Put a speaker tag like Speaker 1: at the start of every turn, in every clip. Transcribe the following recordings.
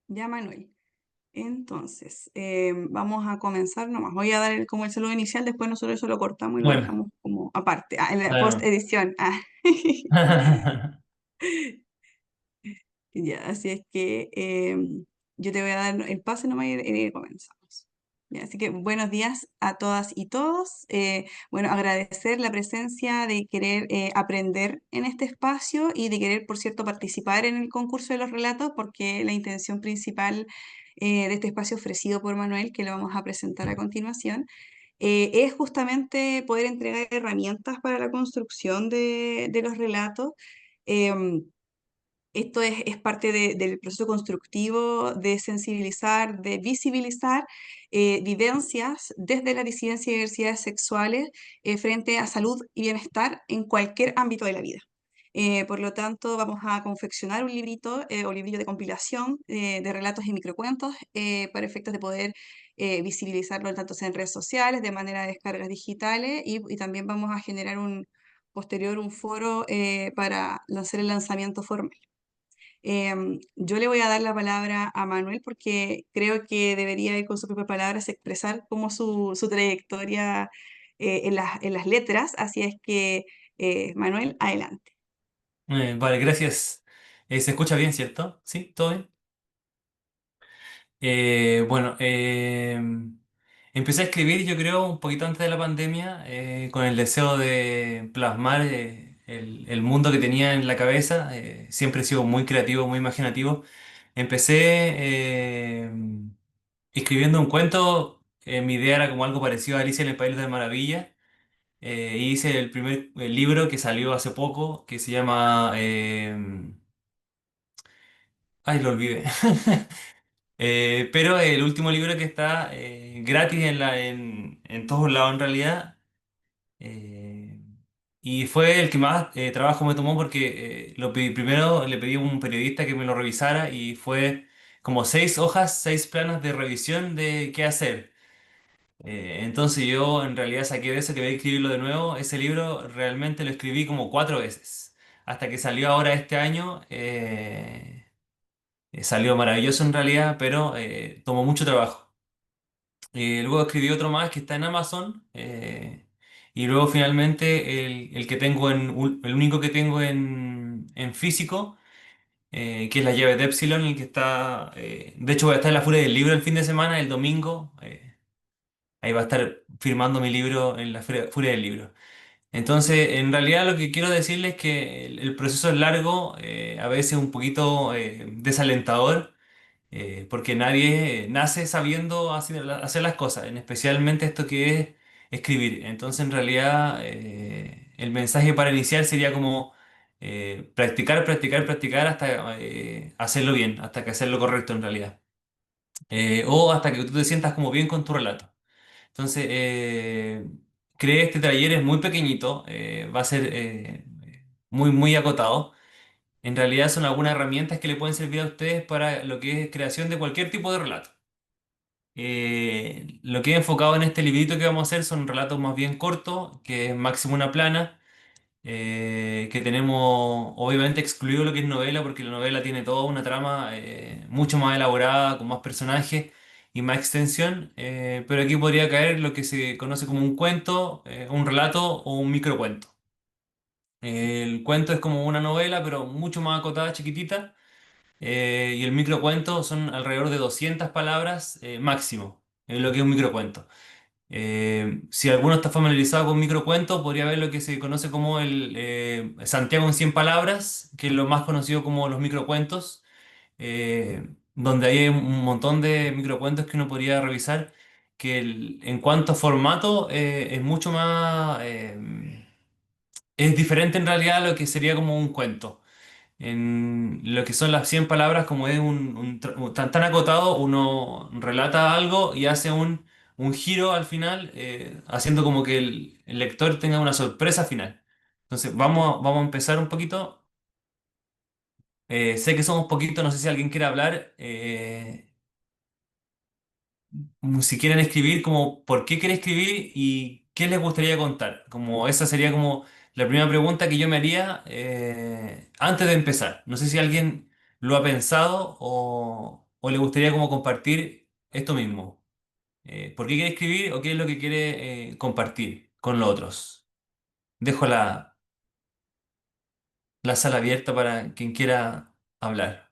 Speaker 1: Ya, Manuel. Entonces, vamos a comenzar nomás. Voy a dar como el saludo inicial, después nosotros eso lo cortamos y lo
Speaker 2: Bueno,
Speaker 1: dejamos como aparte, en la
Speaker 2: bueno.
Speaker 1: post-edición. Ya, así es que yo te voy a dar el pase nomás y comenzamos. Ya, así que buenos días a todas y todos. Bueno, agradecer la presencia de querer aprender en este espacio y de querer, por cierto, participar en el concurso de los relatos, porque la intención principal de este espacio ofrecido por Manuel, que lo vamos a presentar a continuación, es justamente poder entregar herramientas para la construcción de los relatos. em, Esto es parte del proceso constructivo de sensibilizar, de visibilizar vivencias desde la disidencia y diversidades sexuales frente a salud y bienestar en cualquier ámbito de la vida. Por lo tanto, vamos a confeccionar un librito o librillo de compilación de relatos y microcuentos para efectos de poder visibilizarlo tanto sea en redes sociales, de manera de descargas digitales y también vamos a generar un foro para hacer el lanzamiento formal. Yo le voy a dar la palabra a Manuel porque creo que debería ir con sus propias palabras expresar como su trayectoria en las letras. Así es que, Manuel, adelante.
Speaker 2: Vale, gracias. ¿Se escucha bien, cierto? ¿Sí? ¿Todo bien? Bueno, empecé a escribir, yo creo, un poquito antes de la pandemia, con el deseo de plasmar el mundo que tenía en la cabeza. Siempre he sido muy creativo, muy imaginativo. Empecé escribiendo un cuento. Mi idea era como algo parecido a Alicia en el País de las Maravillas. Hice el primer libro que salió hace poco, que se llama... ay, lo olvidé. Pero el último libro que está gratis en todos lados en realidad. eh, y fue el que más trabajo me tomó porque primero le pedí a un periodista que me lo revisara y fue como 6 hojas, 6 planos de revisión de qué hacer. Entonces yo en realidad saqué de eso que voy a escribirlo de nuevo. Ese libro realmente lo escribí como 4 veces. Hasta que salió ahora este año. Salió maravilloso en realidad, pero tomó mucho trabajo. Luego escribí otro más que está en Amazon. Y luego finalmente el que tengo el único que tengo en físico, que es La llave de Epsilon, el que está. De hecho, voy a estar en la Furia del Libro el fin de semana, el domingo. Ahí va a estar firmando mi libro en la Furia del Libro. Entonces, en realidad lo que quiero decirles es que el proceso es largo, a veces un poquito desalentador, porque nadie nace sabiendo hacer las cosas, en especialmente esto que es escribir. Entonces, en realidad, el mensaje para iniciar sería como practicar, practicar, practicar hasta hacerlo bien, hasta que hacerlo correcto en realidad. O hasta que tú te sientas como bien con tu relato. Entonces, creé este taller, es muy pequeñito, va a ser muy, muy acotado. En realidad son algunas herramientas que le pueden servir a ustedes para lo que es creación de cualquier tipo de relato. Lo que he enfocado en este librito que vamos a hacer son relatos más bien cortos, que es máximo una plana, que tenemos obviamente excluido lo que es novela, porque la novela tiene toda una trama mucho más elaborada, con más personajes y más extensión, pero aquí podría caer lo que se conoce como un cuento, un relato o un microcuento. El cuento es como una novela, pero mucho más acotada, chiquitita, y el microcuento son alrededor de 200 palabras máximo, es lo que es un microcuento. Si alguno está familiarizado con microcuentos, podría ver lo que se conoce como el Santiago en 100 palabras, que es lo más conocido como los microcuentos, donde hay un montón de microcuentos que uno podría revisar, que en cuanto a formato es mucho más, es diferente en realidad a lo que sería como un cuento. En lo que son las 100 palabras, como es tan acotado, uno relata algo y hace un giro al final, haciendo como que el lector tenga una sorpresa final. Entonces, vamos a empezar un poquito. Sé que somos poquitos, no sé si alguien quiere hablar. Si quieren escribir, como por qué quiere escribir y qué les gustaría contar. Como esa sería como la primera pregunta que yo me haría antes de empezar. No sé si alguien lo ha pensado o le gustaría como compartir esto mismo? ¿Por qué quiere escribir o qué es lo que quiere compartir con los otros? Dejo la sala abierta para quien quiera hablar.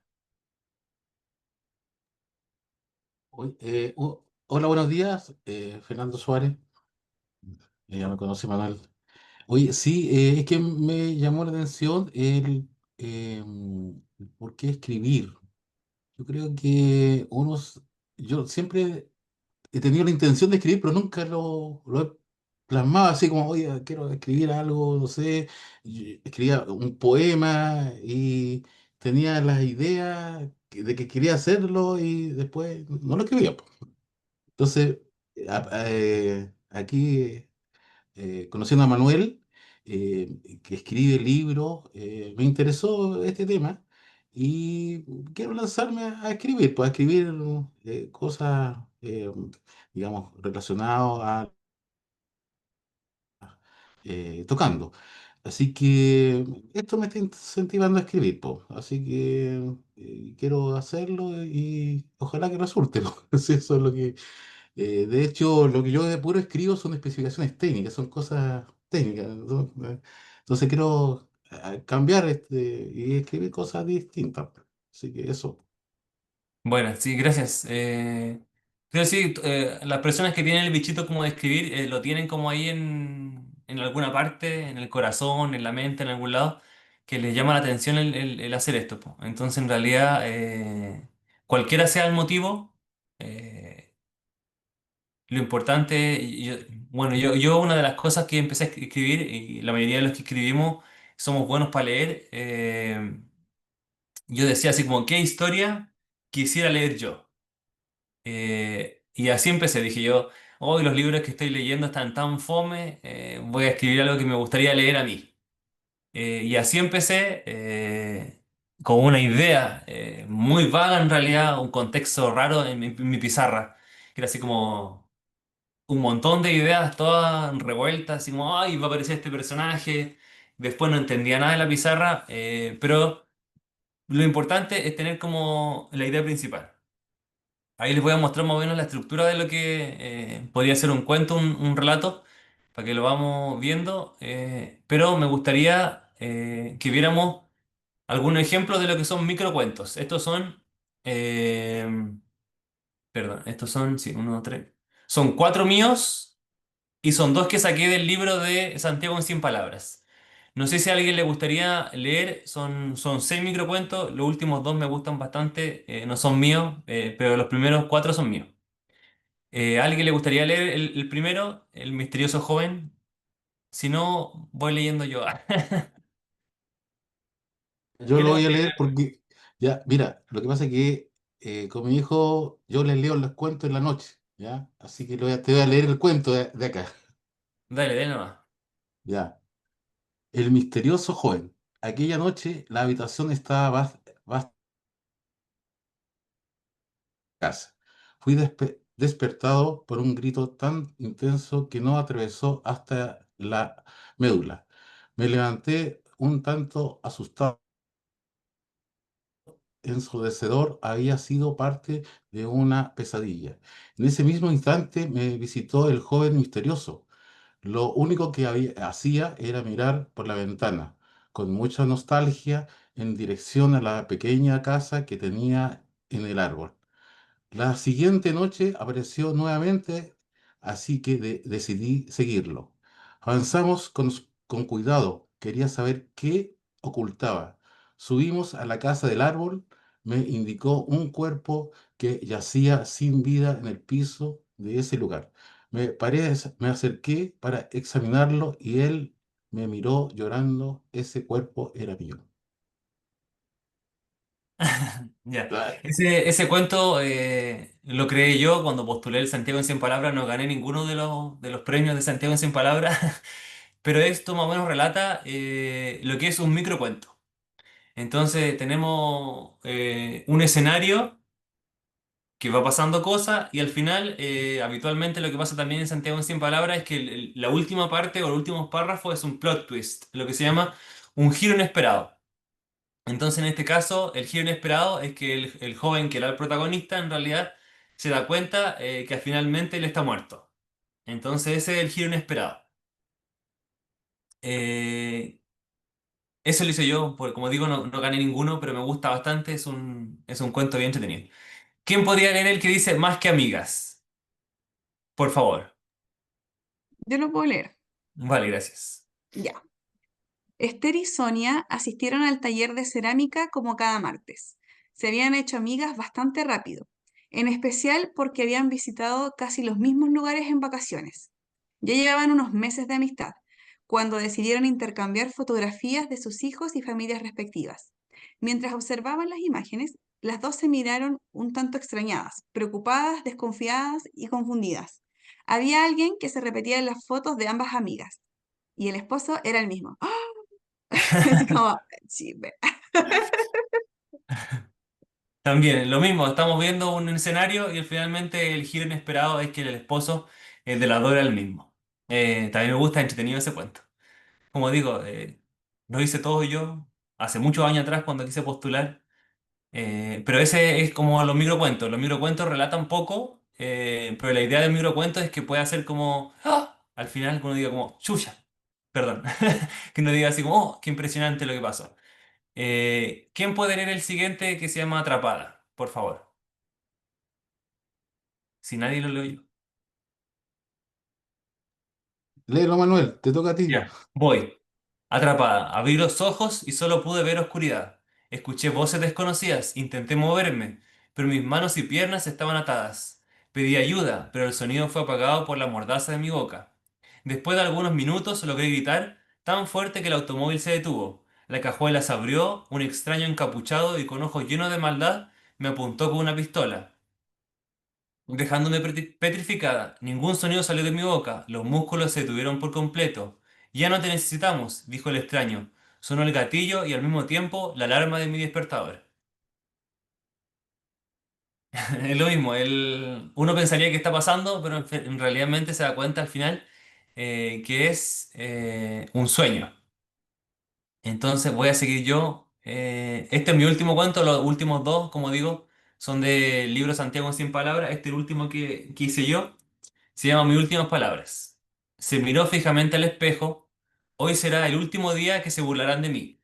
Speaker 3: Hola, buenos días, Fernando Suárez. Ya me conoce Manuel. Oye, sí, es que me llamó la atención eh, por qué escribir. Yo creo que yo siempre he tenido la intención de escribir, pero nunca lo he plasmado así como, oye, quiero escribir algo, no sé. Y escribía un poema y tenía las ideas de que quería hacerlo y después no lo escribía, po. Entonces, aquí, conociendo a Manuel, que escribe libros, me interesó este tema y quiero lanzarme a escribir, pues a escribir cosas, digamos, relacionadas tocando. Así que esto me está incentivando a escribir, po. Así que quiero hacerlo y ojalá que resulte, ¿no? Sí, eso es lo que de hecho, lo que yo de puro escribo son especificaciones técnicas, son cosas técnicas, ¿no? Entonces quiero cambiar y escribir cosas distintas. Así que eso.
Speaker 2: Bueno, sí, gracias. Creo que sí, las personas que tienen el bichito como de escribir lo tienen como ahí en alguna parte, en el corazón, en la mente, en algún lado, que les llama la atención el hacer esto, po. Entonces, en realidad, cualquiera sea el motivo, eh, lo importante, bueno, yo una de las cosas que empecé a escribir, y la mayoría de los que escribimos somos buenos para leer, yo decía así como, ¿qué historia quisiera leer yo? Y así empecé, dije yo, hoy los libros que estoy leyendo están tan fome, voy a escribir algo que me gustaría leer a mí. Y así empecé con una idea muy vaga en realidad, un contexto raro en mi pizarra, que era así como un montón de ideas todas revueltas, así como, ay, va a aparecer este personaje. Después no entendía nada de la pizarra, pero lo importante es tener como la idea principal. Ahí les voy a mostrar más o menos la estructura de lo que podría ser un cuento, un relato, para que lo vamos viendo. Pero me gustaría que viéramos algunos ejemplos de lo que son microcuentos. Estos son, eh, perdón, estos son, sí, uno, tres. Son cuatro míos y son dos que saqué del libro de Santiago en 100 palabras. No sé si a alguien le gustaría leer, son seis microcuentos, los últimos dos me gustan bastante, no son míos, pero los primeros cuatro son míos. ¿A alguien le gustaría leer el primero, El misterioso joven? Si no, voy leyendo yo.
Speaker 3: Yo
Speaker 2: ¿Qué
Speaker 3: lo
Speaker 2: le
Speaker 3: voy a
Speaker 2: gustaría
Speaker 3: leer
Speaker 2: leer?
Speaker 3: porque, ya, mira, lo que pasa es que con mi hijo yo les leo los cuentos en la noche, ¿ya? Así que te voy a leer el cuento de acá,
Speaker 2: Dale, dale nomás.
Speaker 3: ¿ya? El misterioso joven. Aquella noche la habitación estaba vasta casa. Fui despertado por un grito tan intenso que no atravesó hasta la médula. Me levanté un tanto asustado. Ensordecedor había sido parte de una pesadilla. En ese mismo instante me visitó el joven misterioso. Lo único que hacía era mirar por la ventana, con mucha nostalgia, en dirección a la pequeña casa que tenía en el árbol. La siguiente noche apareció nuevamente, así que decidí seguirlo. Avanzamos con cuidado. Quería saber qué ocultaba. Subimos a la casa del árbol. Me indicó un cuerpo que yacía sin vida en el piso de ese lugar. Me acerqué para examinarlo y él me miró llorando. Ese cuerpo era mío.
Speaker 2: Ya.
Speaker 3: Ah,
Speaker 2: Ese cuento lo creé yo cuando postulé el Santiago en 100 palabras. No gané ninguno de los premios de Santiago en 100 palabras. Pero esto más o menos relata lo que es un microcuento. Entonces tenemos un escenario que va pasando cosas y al final, habitualmente lo que pasa también en Santiago en 100 palabras es que la última parte o los últimos párrafos es un plot twist, lo que se llama un giro inesperado. Entonces, en este caso, el giro inesperado es que el joven que era el protagonista en realidad se da cuenta que finalmente él está muerto. Entonces, ese es el giro inesperado. Eh, Eso lo hice yo, porque como digo, no gané ninguno, pero me gusta bastante, es un cuento bien entretenido. ¿Quién podría leer el que dice más que amigas? Por favor.
Speaker 1: Yo lo puedo leer.
Speaker 2: Vale, gracias.
Speaker 1: Ya. Esther y Sonia asistieron al taller de cerámica como cada martes. Se habían hecho amigas bastante rápido, en especial porque habían visitado casi los mismos lugares en vacaciones. Ya llevaban unos meses de amistad, cuando decidieron intercambiar fotografías de sus hijos y familias respectivas. Mientras observaban las imágenes, las dos se miraron un tanto extrañadas, preocupadas, desconfiadas y confundidas. Había alguien que se repetía en las fotos de ambas amigas, y el esposo era el mismo. Así como, sí,
Speaker 2: También, lo mismo, estamos viendo un escenario y finalmente el giro inesperado es que el esposo, el de la Dora, es el mismo. También me gusta, entretenido ese cuento. Como digo, lo hice todo yo hace muchos años atrás cuando quise postular. Pero ese es como los microcuentos. Los microcuentos relatan poco, pero la idea del microcuento es que pueda ser como, ¡ah! Al final que uno diga como, chucha, perdón, que uno diga así como, oh, qué impresionante lo que pasó. ¿Quién puede leer el siguiente que se llama Atrapada? Por favor, si nadie lo leo yo.
Speaker 3: Léelo, Manuel, te toca a ti.
Speaker 2: Ya, voy. Atrapada, abrí los ojos y solo pude ver oscuridad. Escuché voces desconocidas, intenté moverme, pero mis manos y piernas estaban atadas. Pedí ayuda, pero el sonido fue apagado por la mordaza de mi boca. Después de algunos minutos logré gritar tan fuerte que el automóvil se detuvo. La cajuela se abrió, un extraño encapuchado y con ojos llenos de maldad me apuntó con una pistola, dejándome petrificada. Ningún sonido salió de mi boca, los músculos se detuvieron por completo. Ya no te necesitamos, dijo el extraño. Sonó el gatillo y al mismo tiempo la alarma de mi despertador. Es lo mismo, uno pensaría que está pasando, pero en realidad se da cuenta al final que es un sueño. Entonces voy a seguir yo. Este es mi último cuento, los últimos dos, como digo, son del libro Santiago en 100 palabras. Este es el último que hice yo. Se llama Mis últimas palabras. Se miró fijamente al espejo. Hoy será el último día que se burlarán de mí.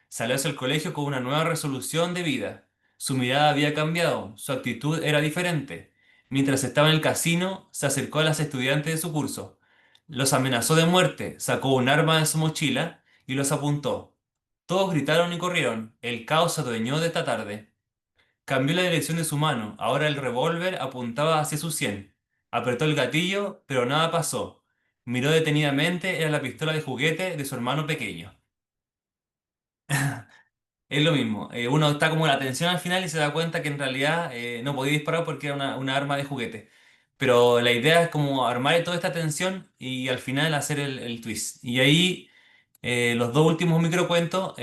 Speaker 2: Salió hacia el colegio con una nueva resolución de vida. Su mirada había cambiado, su actitud era diferente. Mientras estaba en el casino, se acercó a las estudiantes de su curso. Los amenazó de muerte, sacó un arma de su mochila y los apuntó. Todos gritaron y corrieron. El caos se adueñó de esta tarde. Cambió la dirección de su mano. Ahora el revólver apuntaba hacia su sien. Apretó el gatillo, pero nada pasó. Miró detenidamente, era la pistola de juguete de su hermano pequeño. Es lo mismo. Uno está como en la tensión al final y se da cuenta que en realidad no podía disparar porque era una arma de juguete. Pero la idea es como armar toda esta tensión y al final hacer el twist. Y ahí los dos últimos microcuentos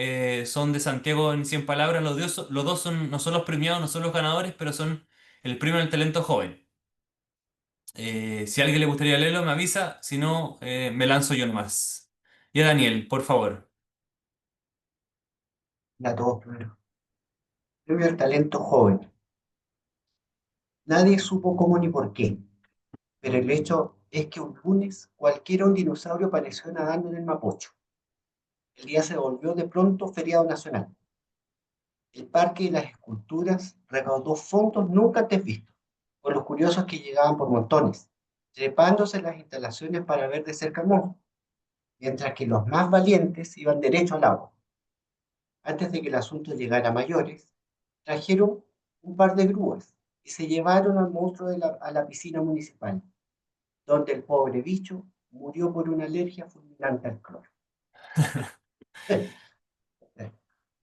Speaker 2: son de Santiago en 100 palabras. Los dos son, no son los premiados, no son los ganadores, pero son el premio al talento joven. Si a alguien le gustaría leerlo, me avisa. Si no, me lanzo yo nomás. Y a Daniel, por favor.
Speaker 4: A todos primero. Premio al talento joven. Nadie supo cómo ni por qué, pero el hecho es que un lunes cualquiera un dinosaurio apareció nadando en el Mapocho. El día se volvió de pronto feriado nacional. El Parque de las Esculturas recaudó fondos nunca antes vistos, por los curiosos que llegaban por montones, trepándose en las instalaciones para ver de cerca el monstruo, mientras que los más valientes iban derecho al agua. Antes de que el asunto llegara a mayores, trajeron un par de grúas y se llevaron al monstruo a la piscina municipal, donde el pobre bicho murió por una alergia fulminante al cloro.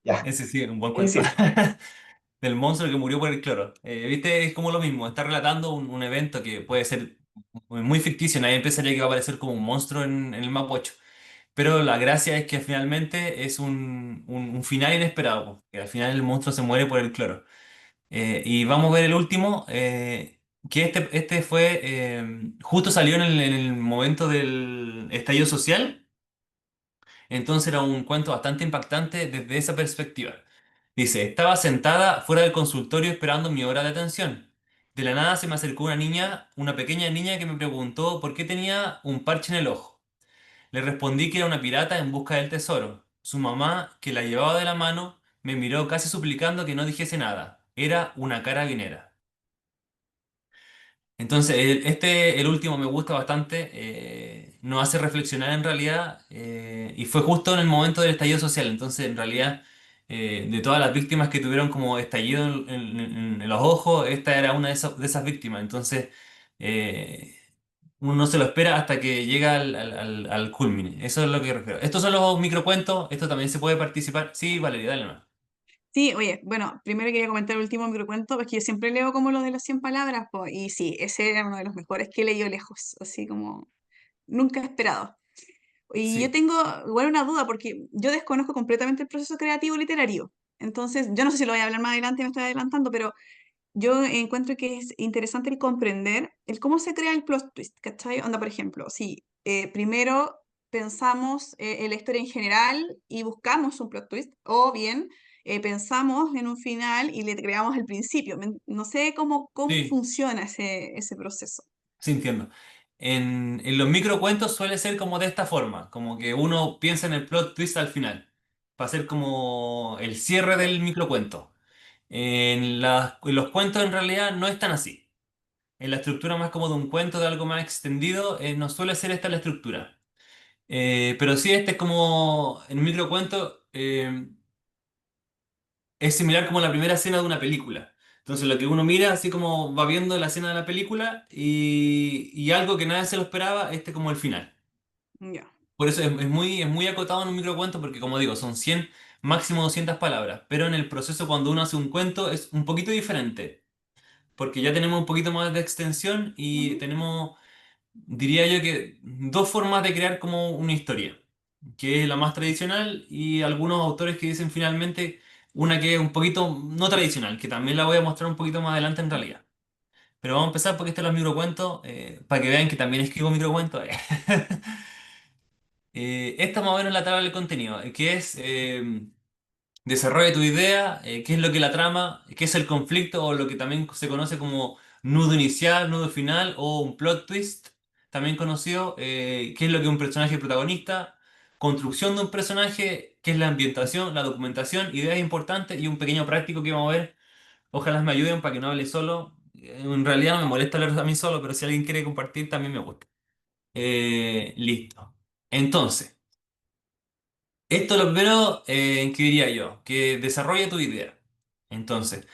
Speaker 4: Ya,
Speaker 2: Ese sí, un buen
Speaker 4: es
Speaker 2: cuento.
Speaker 4: decir,
Speaker 2: Del monstruo que murió por el cloro. ¿Viste? Es como lo mismo, está relatando un evento que puede ser muy ficticio, nadie pensaría que va a aparecer como un monstruo en el Mapocho. Pero la gracia es que finalmente es un final inesperado, po, que al final el monstruo se muere por el cloro. Y vamos a ver el último, que este fue, justo salió en el momento del estallido social, entonces era un cuento bastante impactante desde esa perspectiva. Dice, estaba sentada fuera del consultorio esperando mi hora de atención. De la nada se me acercó una niña, una pequeña niña que me preguntó por qué tenía un parche en el ojo. Le respondí que era una pirata en busca del tesoro. Su mamá, que la llevaba de la mano, me miró casi suplicando que no dijese nada. Era una carabinera. Entonces, el último me gusta bastante, nos hace reflexionar en realidad, y fue justo en el momento del estallido social. Entonces, en realidad, de todas las víctimas que tuvieron como estallido en los ojos, esta era una de esas víctimas. Entonces, eh, uno no se lo espera hasta que llega al culmine. Eso es lo que refiero. Estos son los microcuentos, esto también se puede participar. Sí, Valeria, dale más.
Speaker 1: Sí, oye, bueno, primero quería comentar el último microcuento, porque yo siempre leo como los de las 100 palabras, po, y sí, ese era uno de los mejores que he leído lejos, así como nunca he esperado. Y yo
Speaker 2: Sí,
Speaker 1: tengo igual una duda, porque yo desconozco completamente el proceso creativo literario. Entonces, yo no sé si lo voy a hablar más adelante, me estoy adelantando, pero yo encuentro que es interesante el comprender el cómo se crea el plot twist, ¿cachai? Onda, por ejemplo, si primero pensamos en la historia en general y buscamos un plot twist, o bien pensamos en un final y le creamos el principio. No sé cómo
Speaker 2: sí.
Speaker 1: funciona ese proceso.
Speaker 2: Sí, entiendo. En los microcuentos suele ser como de esta forma, como que uno piensa en el plot twist al final, para ser como el cierre del microcuento. En los cuentos en realidad no es tan así. En la estructura más como de un cuento, de algo más extendido, no suele ser esta la estructura. Pero sí, este es como, en un microcuento, es similar como la primera escena de una película. Entonces lo que uno mira, así como va viendo la escena de la película y algo que nadie se lo esperaba, este como el final.
Speaker 1: Ya.
Speaker 2: Por eso es muy acotado en un microcuento porque como digo, son 100 máximo 200 palabras. Pero en el proceso cuando uno hace un cuento es un poquito diferente. Porque ya tenemos un poquito más de extensión y
Speaker 1: Ujú.
Speaker 2: tenemos, diría yo que, dos formas de crear como una historia, que es la más tradicional y algunos autores que dicen finalmente una que es un poquito no tradicional, que también la voy a mostrar un poquito más adelante en realidad. Pero vamos a empezar porque este es los microcuentos, para que vean que también escribo microcuentos. Esta más o menos es la tabla del contenido, que es desarrolla tu idea, qué es lo que la trama, qué es el conflicto o lo que también se conoce como nudo inicial, nudo final o un plot twist, también conocido, qué es lo que un personaje protagonista, construcción de un personaje, qué es la ambientación, la documentación, ideas importantes y un pequeño práctico que vamos a ver. Ojalá me ayuden para que no hable solo. En realidad no me molesta hablar a mí solo, pero si alguien quiere compartir también me gusta. Listo. Entonces. Esto lo primero que diría yo, que desarrolla tu idea. Entonces,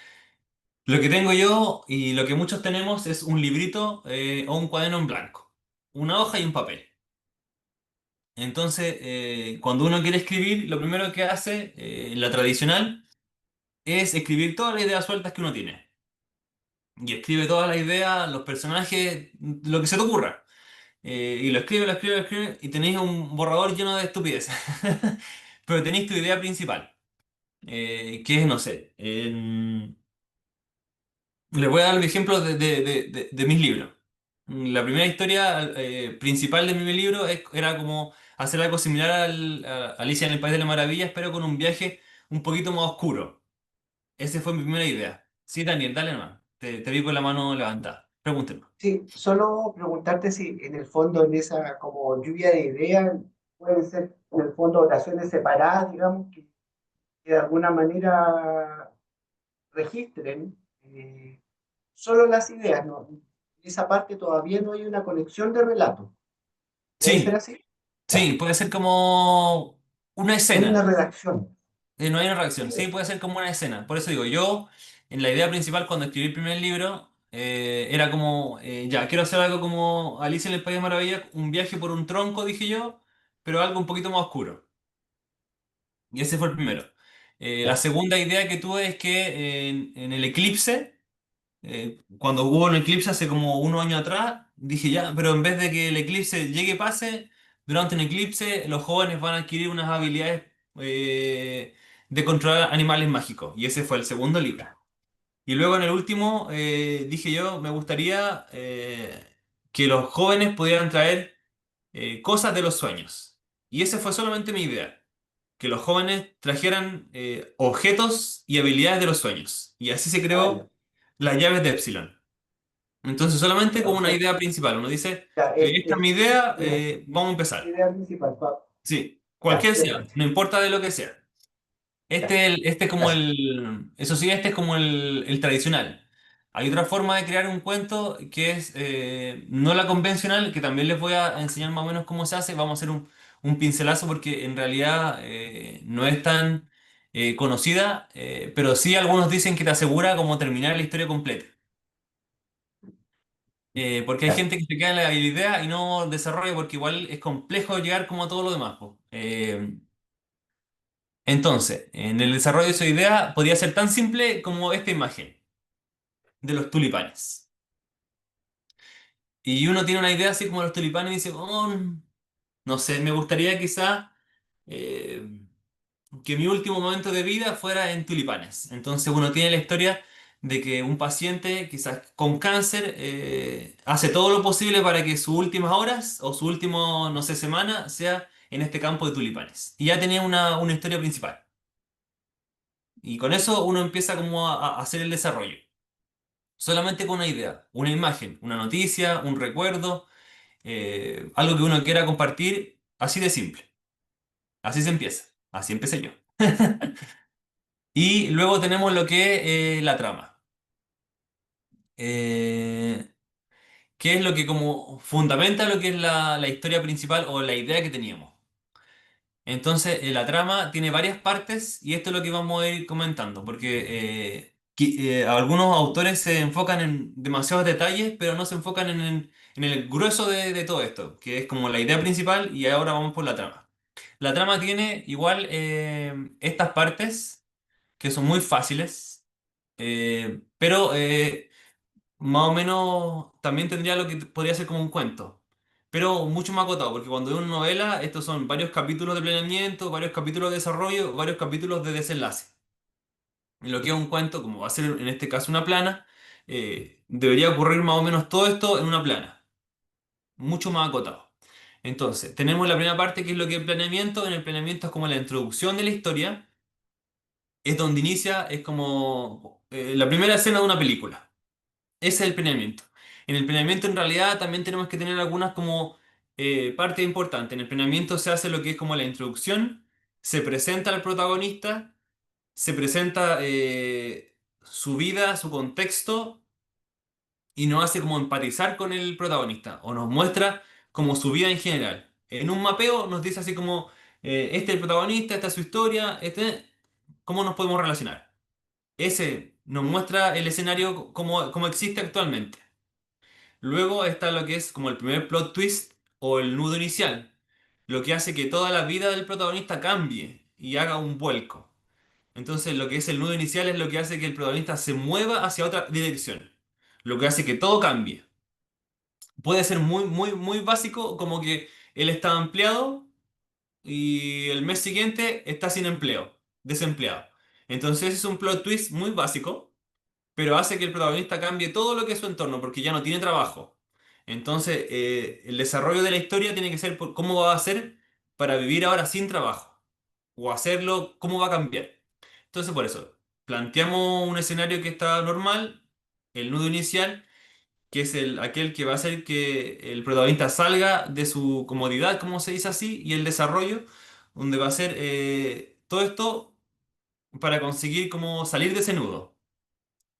Speaker 2: lo que tengo yo y lo que muchos tenemos es un librito o un cuaderno en blanco, una hoja y un papel. Entonces, cuando uno quiere escribir, lo primero que hace, la tradicional, es escribir todas las ideas sueltas que uno tiene. Y escribe todas las ideas, los personajes, lo que se te ocurra. Y lo escribe, y tenéis un borrador lleno de estupideces. Pero tenéis tu idea principal. Que es, no sé, les voy a dar un ejemplo de mis libros. La primera historia principal de mi libro era como hacer algo similar a Alicia en el País de las Maravillas, pero con un viaje un poquito más oscuro. Esa fue mi primera idea. Sí, Daniel, dale nomás. Te vi con la mano levantada. Pregúntenme.
Speaker 4: Sí, solo preguntarte si en el fondo, en esa como lluvia de ideas, pueden ser en el fondo oraciones separadas, digamos, que de alguna manera registren solo las ideas, ¿no? En esa parte todavía no hay una conexión de relato. ¿Puede ser
Speaker 2: Sí,
Speaker 4: así? Ya.
Speaker 2: sí, puede ser como una
Speaker 4: No hay una
Speaker 2: escena.
Speaker 4: redacción.
Speaker 2: No hay una reacción, sí,
Speaker 4: Sí,
Speaker 2: puede ser como una escena. Por eso digo, yo, en la idea principal cuando escribí el primer libro, era como, ya, quiero hacer algo como Alicia en el País de Maravillas, un viaje por un tronco, dije yo, pero algo un poquito más oscuro. Y ese fue el primero. La
Speaker 4: ya.
Speaker 2: segunda idea que tuve es que en el eclipse, cuando hubo un eclipse hace como unos años atrás, dije ya, pero en vez de que el eclipse llegue y pase, durante un eclipse los jóvenes van a adquirir unas habilidades de controlar animales mágicos. Y ese fue el segundo libro. Y luego en el último dije yo, me gustaría que los jóvenes pudieran traer cosas de los sueños. Y esa fue solamente mi idea. que los jóvenes trajeran objetos y habilidades de los sueños. Y así se
Speaker 4: Ah,
Speaker 2: creó
Speaker 4: ya.
Speaker 2: las llaves de Epsilon. Entonces, solamente como una
Speaker 4: Entonces,
Speaker 2: idea principal. Uno dice,
Speaker 4: ya,
Speaker 2: esta es mi idea,
Speaker 4: mira,
Speaker 2: vamos a
Speaker 4: la
Speaker 2: empezar.
Speaker 4: idea principal,
Speaker 2: Sí,
Speaker 4: ya,
Speaker 2: cualquier sea,
Speaker 4: perfecto,
Speaker 2: no importa de lo que sea.
Speaker 4: ya,
Speaker 2: Este es como
Speaker 4: gracias.
Speaker 2: eso sí, este es como el tradicional. Hay otra forma de crear un cuento que es no la convencional, que también les voy a enseñar más o menos cómo se hace. Vamos a hacer un pincelazo porque en realidad no es tan conocida, pero sí algunos dicen que te asegura como terminar la historia completa. Porque hay
Speaker 4: Ya,
Speaker 2: gente que se queda en la idea y no desarrolla porque igual es complejo llegar como a todo lo demás, po. Entonces, en el desarrollo de su idea podría ser tan simple como esta imagen de los tulipanes. Y uno tiene una idea así como los tulipanes y dice, oh, no sé, me gustaría quizá eh, que mi último momento de vida fuera en tulipanes. Entonces uno tiene la historia de que un paciente quizás con cáncer hace todo lo posible para que sus últimas horas o su último, no sé, semana sea en este campo de tulipanes. Y ya tenía una historia principal. Y con eso uno empieza como a hacer el desarrollo. Solamente con una idea, una imagen, una noticia, un recuerdo, algo que uno quiera compartir, así de simple. Así se empieza. Así empecé yo. Y luego tenemos lo que es la trama. Eh, ¿Qué es lo que como fundamenta lo que es la historia principal o la idea que teníamos? Entonces, la trama tiene varias partes y esto es lo que vamos a ir comentando, porque algunos autores se enfocan en demasiados detalles, pero no se enfocan en el grueso de todo esto, que es como la idea principal y ahora vamos por la trama. La trama tiene igual estas partes que son muy fáciles, pero más o menos también tendría lo que podría ser como un cuento, pero mucho más acotado, porque cuando es una novela, estos son varios capítulos de planeamiento, varios capítulos de desarrollo, varios capítulos de desenlace. Y lo que es un cuento, como va a ser en este caso una plana, debería ocurrir más o menos todo esto en una plana, mucho más acotado. Entonces, tenemos la primera parte que es lo que es planeamiento. En el planeamiento es como la introducción de la historia, es donde inicia, es como la primera escena de una película. Ese es el planeamiento. En el planeamiento en realidad también tenemos que tener algunas como partes importantes. En el planeamiento se hace lo que es como la introducción, se presenta al protagonista, se presenta su vida, su contexto y nos hace como empatizar con el protagonista o nos muestra como su vida en general. En un mapeo nos dice así como, este es el protagonista, esta es su historia, ¿cómo nos podemos relacionar? Ese nos muestra el escenario como existe actualmente. Luego está lo que es como el primer plot twist o el nudo inicial, lo que hace que toda la vida del protagonista cambie y haga un vuelco. Entonces lo que es el nudo inicial es lo que hace que el protagonista se mueva hacia otra dirección, lo que hace que todo cambie. Puede ser muy, muy, muy básico, como que él está empleado y el mes siguiente está sin empleo, desempleado. Entonces es un plot twist muy básico, pero hace que el protagonista cambie todo lo que es su entorno, porque ya no tiene trabajo. Entonces, el desarrollo de la historia tiene que ser por cómo va a hacer para vivir ahora sin trabajo, o hacerlo, cómo va a cambiar. Entonces, por eso, planteamos un escenario que está normal, el nudo inicial, que es aquel que va a hacer que el protagonista salga de su comodidad, como se dice así, y el desarrollo, donde va a ser todo esto para conseguir como salir de ese nudo.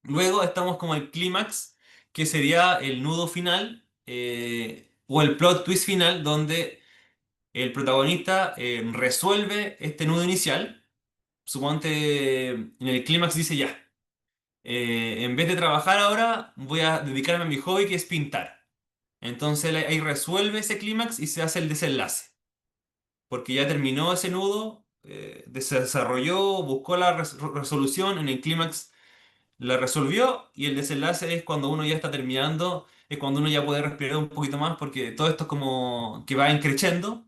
Speaker 2: Luego estamos como el clímax, que sería el nudo final o el plot twist final, donde el protagonista resuelve este nudo inicial. Suponte en el clímax dice ya, en vez de trabajar ahora, voy a dedicarme a mi hobby que es pintar. Entonces él ahí resuelve ese clímax y se hace el desenlace, porque ya terminó ese nudo, se desarrolló, buscó la resolución en el clímax. La resolvió y el desenlace es cuando uno ya está terminando, es cuando uno ya puede respirar un poquito más porque todo esto es como que va increciendo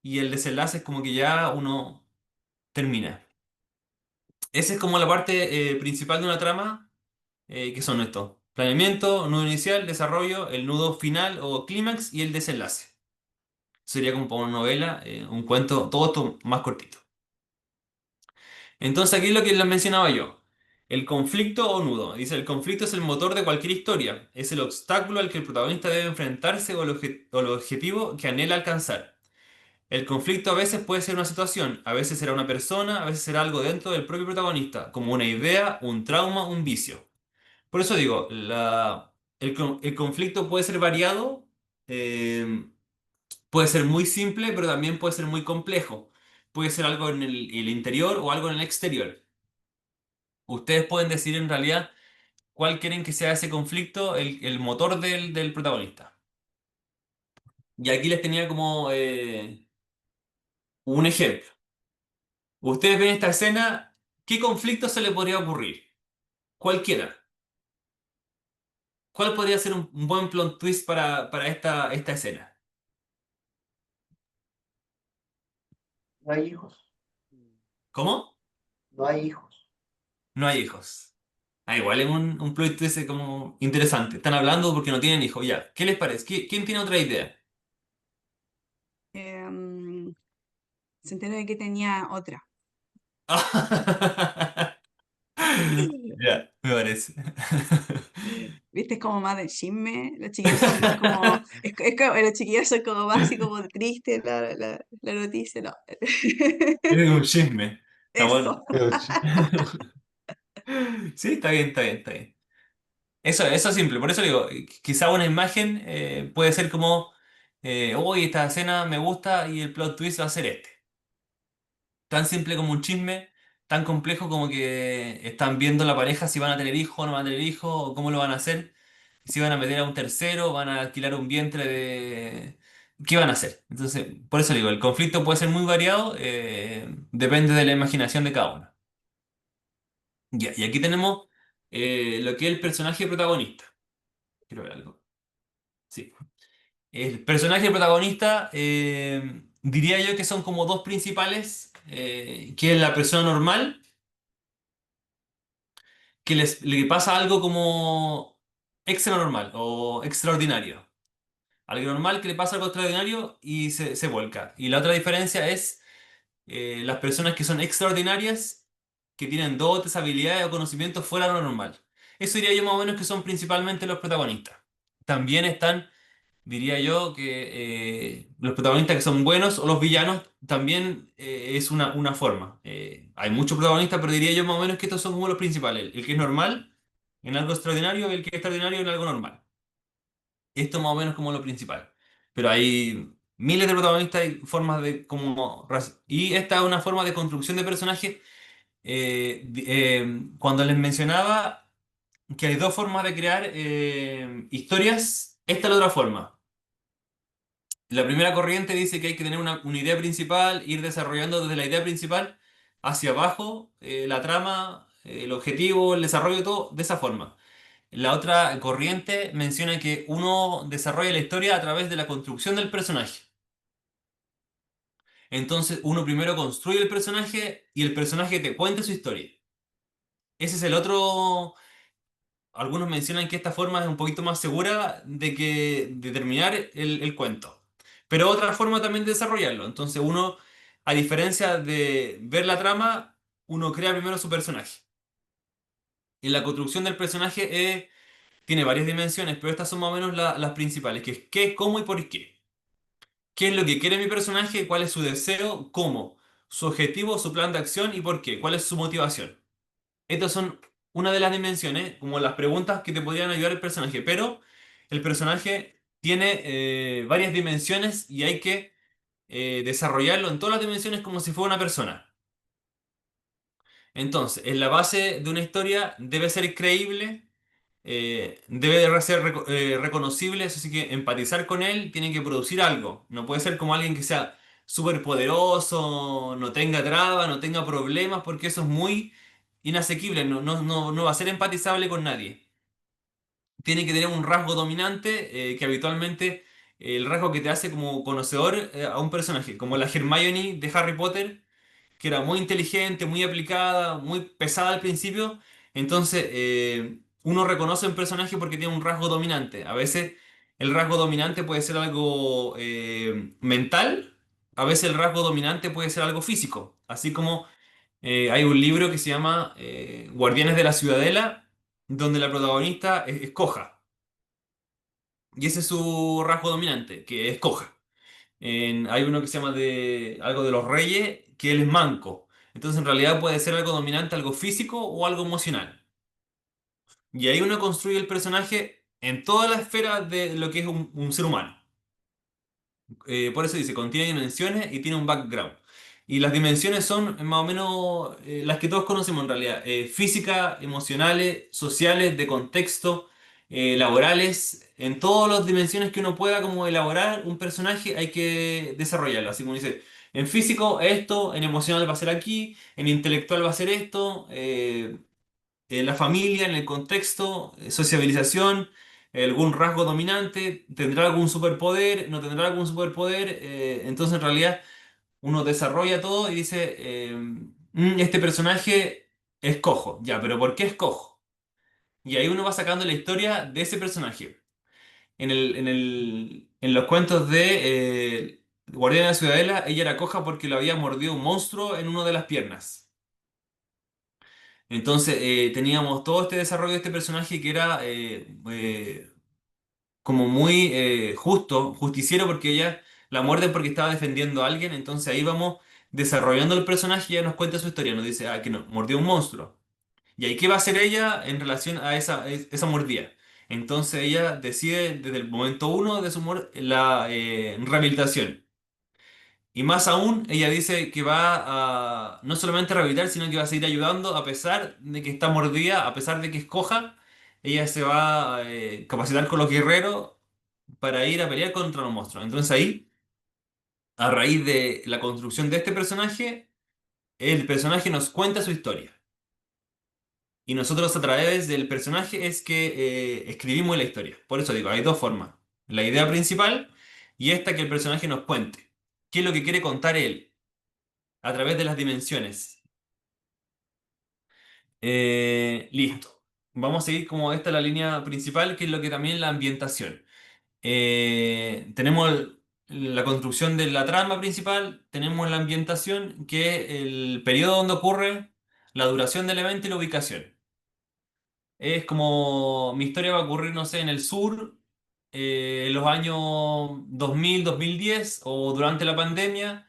Speaker 2: y el desenlace es como que ya uno termina. Esa es como la parte principal de una trama, que son estos. Planeamiento, nudo inicial, desarrollo, el nudo final o clímax y el desenlace. Sería como para una novela, un cuento, todo esto más cortito. Entonces aquí es lo que les mencionaba yo. El conflicto o nudo. Dice, el conflicto es el motor de cualquier historia. Es el obstáculo al que el protagonista debe enfrentarse o el objetivo que anhela alcanzar. El conflicto a veces puede ser una situación, a veces será una persona, a veces será algo dentro del propio protagonista, como una idea, un trauma, un vicio. Por eso digo, el conflicto puede ser variado, eh, puede ser muy simple, pero también puede ser muy complejo. Puede ser algo en el interior o algo en el exterior. Ustedes pueden decir en realidad cuál quieren que sea ese conflicto, el motor del protagonista. Y aquí les tenía como un ejemplo. Ustedes ven esta escena, ¿qué conflicto se le podría ocurrir? Cualquiera. ¿Cuál podría ser un buen plot twist para esta escena?
Speaker 4: No hay hijos,
Speaker 2: ¿Cómo?
Speaker 4: no hay hijos.
Speaker 2: No hay hijos. Ah, igual es un plot twist como interesante. Están hablando porque no tienen hijos. Ya. ¿Qué les parece? ¿Quién tiene otra idea?
Speaker 1: Em, Se enteró de que tenía otra.
Speaker 2: Ya, me parece.
Speaker 1: ¿Viste? Es como más del chisme. Los chiquillos son más como. Los chiquillos son como más así como tristes la noticia. No.
Speaker 2: Es un chisme. Está bueno.
Speaker 1: Eso.
Speaker 3: Pero, ch-
Speaker 2: Sí, está bien, está bien, está bien. Eso es simple, por eso digo, quizá una imagen puede ser como, uy, esta escena me gusta y el plot twist va a ser este. Tan simple como un chisme, tan complejo como que están viendo la pareja si van a tener hijos o no van a tener hijos, o cómo lo van a hacer, si van a meter a un tercero, van a alquilar un vientre de... ¿Qué van a hacer? Entonces, por eso digo, el conflicto puede ser muy variado, depende de la imaginación de cada uno. Ya, y aquí tenemos lo que es el personaje protagonista. Quiero ver algo. Sí. El personaje protagonista, diría yo que son como dos principales, que es la persona normal, que le pasa algo como extra normal o extraordinario. Algo normal que le pasa algo extraordinario y se vuelca. Y la otra diferencia es las personas que son extraordinarias, que tienen dotes, habilidades o conocimientos fuera de lo normal. Eso diría yo más o menos que son principalmente los protagonistas. También están, diría yo, que los protagonistas que son buenos o los villanos también es una forma. Hay muchos protagonistas, pero diría yo más o menos que estos son como los principales. El que es normal en algo extraordinario y el que es extraordinario en algo normal. Esto más o menos como lo principal. Pero hay miles de protagonistas y formas de como... Y esta es una forma de construcción de personaje. Cuando les mencionaba que hay dos formas de crear historias, esta es la otra forma. La primera corriente dice que hay que tener una idea principal, ir desarrollando desde la idea principal hacia abajo la trama, el objetivo, el desarrollo, todo de esa forma. La otra corriente menciona que uno desarrolla la historia a través de la construcción del personaje. Entonces uno primero construye el personaje y el personaje te cuenta su historia. Ese es el otro. Algunos mencionan que esta forma es un poquito más segura de que de terminar el cuento. Pero otra forma también de desarrollarlo. Entonces uno, a diferencia de ver la trama, uno crea primero su personaje. Y la construcción del personaje tiene varias dimensiones, pero estas son más o menos las principales, que es qué, cómo y por qué. ¿Qué es lo que quiere mi personaje? ¿Cuál es su deseo? ¿Cómo? Su objetivo, su plan de acción y por qué. ¿Cuál es su motivación? Estas son una de las dimensiones, como las preguntas que te podrían ayudar el personaje, pero el personaje tiene varias dimensiones y hay que desarrollarlo en todas las dimensiones como si fuera una persona. Entonces, en la base de una historia debe ser creíble, debe de ser reconocible, eso sí que empatizar con él tiene que producir algo. No puede ser como alguien que sea súper poderoso, no tenga trabas, no tenga problemas, porque eso es muy inasequible, no va a ser empatizable con nadie. Tiene que tener un rasgo dominante que habitualmente el rasgo que te hace como conocedor a un personaje, como la Hermione de Harry Potter que era muy inteligente, muy aplicada, muy pesada al principio. Entonces, uno reconoce un personaje porque tiene un rasgo dominante. A veces el rasgo dominante puede ser algo mental, a veces el rasgo dominante puede ser algo físico. Así como Hay un libro que se llama Guardianes de la Ciudadela, donde la protagonista es coja. Y ese es su rasgo dominante, que es coja. Hay uno que se llama de algo de los reyes, que él es manco. Entonces en realidad puede ser algo dominante, algo físico o algo emocional. Y ahí uno construye el personaje en toda la esfera de lo que es un ser humano. Por eso dice, contiene dimensiones y tiene un background. Y las dimensiones son más o menos las que todos conocemos en realidad. Física, emocionales, sociales, de contexto, laborales. En todas las dimensiones que uno pueda como elaborar un personaje hay que desarrollarlo. Así como dice, en físico esto, en emocional va a ser aquí, en intelectual va a ser esto. En la familia, en el contexto, sociabilización, algún rasgo dominante, tendrá algún superpoder, no tendrá algún superpoder, entonces en realidad uno desarrolla todo y dice, este personaje es cojo, ya, pero ¿por qué es cojo? Y ahí uno va sacando la historia de ese personaje. En los cuentos de Guardiana de la Ciudadela, ella era coja porque lo había mordido un monstruo en una de las piernas. Entonces teníamos todo este desarrollo de este personaje que era como muy justo, justiciero porque ella la muerde porque estaba defendiendo a alguien, entonces ahí vamos desarrollando el personaje y ella nos cuenta su historia, nos dice, que no, mordió un monstruo. ¿Y ahí qué va a hacer ella en relación a esa mordida? Entonces ella decide desde el momento uno de su la rehabilitación. Y más aún, ella dice que va a no solamente rehabilitar, sino que va a seguir ayudando a pesar de que está mordida, a pesar de que es coja. Ella se va a capacitar con los guerreros para ir a pelear contra los monstruos. Entonces ahí, a raíz de la construcción de este personaje, el personaje nos cuenta su historia. Y nosotros a través del personaje es que escribimos la historia. Por eso digo, hay dos formas. La idea principal y esta que el personaje nos cuente. ¿Qué es lo que quiere contar él? A través de las dimensiones. Listo. Vamos a seguir como esta es la línea principal, que es lo que también la ambientación. Tenemos la construcción de la trama principal, tenemos la ambientación, que es el periodo donde ocurre, la duración del evento y la ubicación. Es como mi historia va a ocurrir, no sé, en el sur, en los años 2000, 2010 o durante la pandemia,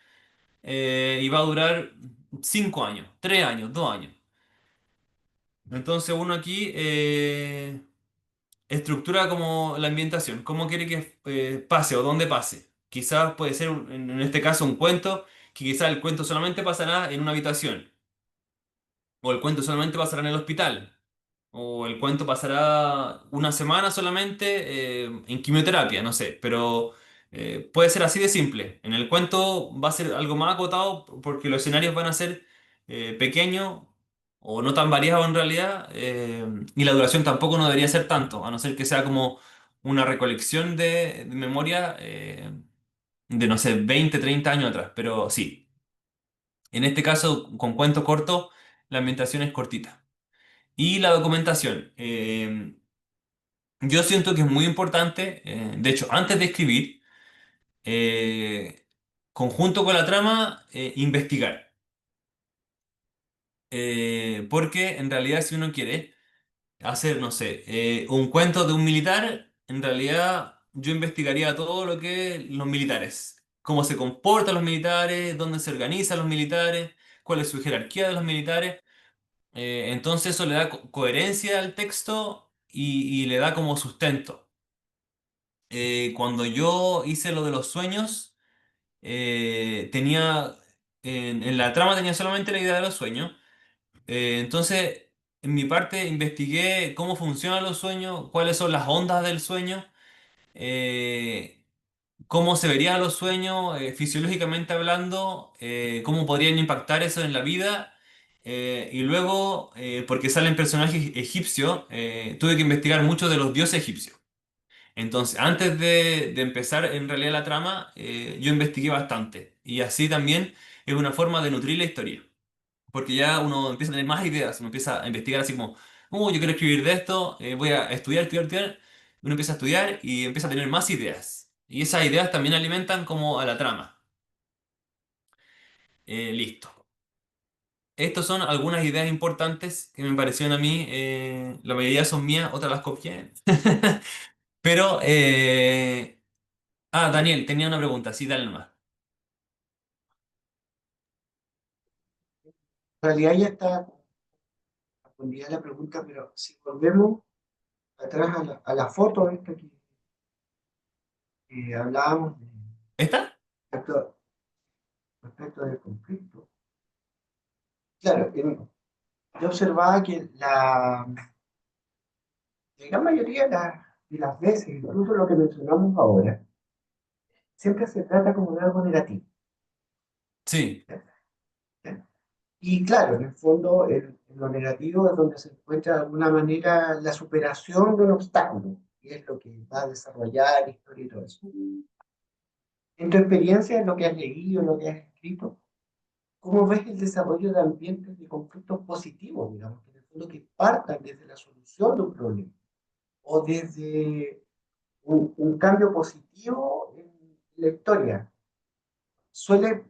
Speaker 2: y va a durar 5 años, 3 años, 2 años. Entonces uno aquí estructura como la ambientación, cómo quiere que pase o dónde pase. Quizás puede ser, en este caso, un cuento, que quizás el cuento solamente pasará en una habitación, o el cuento solamente pasará en el hospital, o el cuento pasará una semana solamente en quimioterapia, no sé, pero puede ser así de simple. En el cuento va a ser algo más acotado porque los escenarios van a ser pequeños o no tan variados en realidad, y la duración tampoco no debería ser tanto, a no ser que sea como una recolección de memoria de, no sé, 20 30 años atrás, pero sí. En este caso, con cuentos cortos, la ambientación es cortita. Y la documentación. Yo siento que es muy importante, de hecho, antes de escribir, eh, conjunto con la trama, investigar. Porque en realidad si uno quiere hacer, no sé, un cuento de un militar, en realidad yo investigaría todo lo que los militares, cómo se comportan los militares, dónde se organizan los militares, cuál es su jerarquía de los militares. Entonces eso le da coherencia al texto y le da como sustento. Cuando yo hice lo de los sueños, tenía, en la trama tenía solamente la idea de los sueños. Entonces, en mi parte investigué cómo funcionan los sueños, cuáles son las ondas del sueño, eh, cómo se verían los sueños fisiológicamente hablando, cómo podrían impactar eso en la vida. Y luego, porque salen personajes egipcios, tuve que investigar mucho de los dioses egipcios. Entonces, antes de empezar en realidad la trama, yo investigué bastante. Y así también es una forma de nutrir la historia. Porque ya uno empieza a tener más ideas, uno empieza a investigar así como, yo quiero escribir de esto, voy a estudiar, estudiar, estudiar. Uno empieza a estudiar y empieza a tener más ideas. Y esas ideas también alimentan como a la trama. Listo. Estos son algunas ideas importantes que me parecieron a mí. La mayoría son mías, otras las copié. Pero, Daniel, tenía una pregunta. Sí, dale nomás.
Speaker 4: En realidad ya está respondida la pregunta, pero si volvemos atrás a la foto esta que hablábamos
Speaker 2: ¿Esta?
Speaker 4: respecto, respecto del conflicto. Claro, yo observaba que la gran mayoría de las veces, incluso lo que mencionamos ahora, siempre se trata como de algo negativo.
Speaker 2: Sí,
Speaker 4: ¿Sí? Y claro, en el fondo, en lo negativo es donde se encuentra de alguna manera la superación de un obstáculo, que es lo que va a desarrollar historia y todo eso. En tu experiencia, en lo que has leído, en lo que has escrito, ¿cómo ves el desarrollo de ambientes de conflictos positivos, digamos, que en el fondo que partan desde la solución de un problema o desde un cambio positivo en la historia? Suele,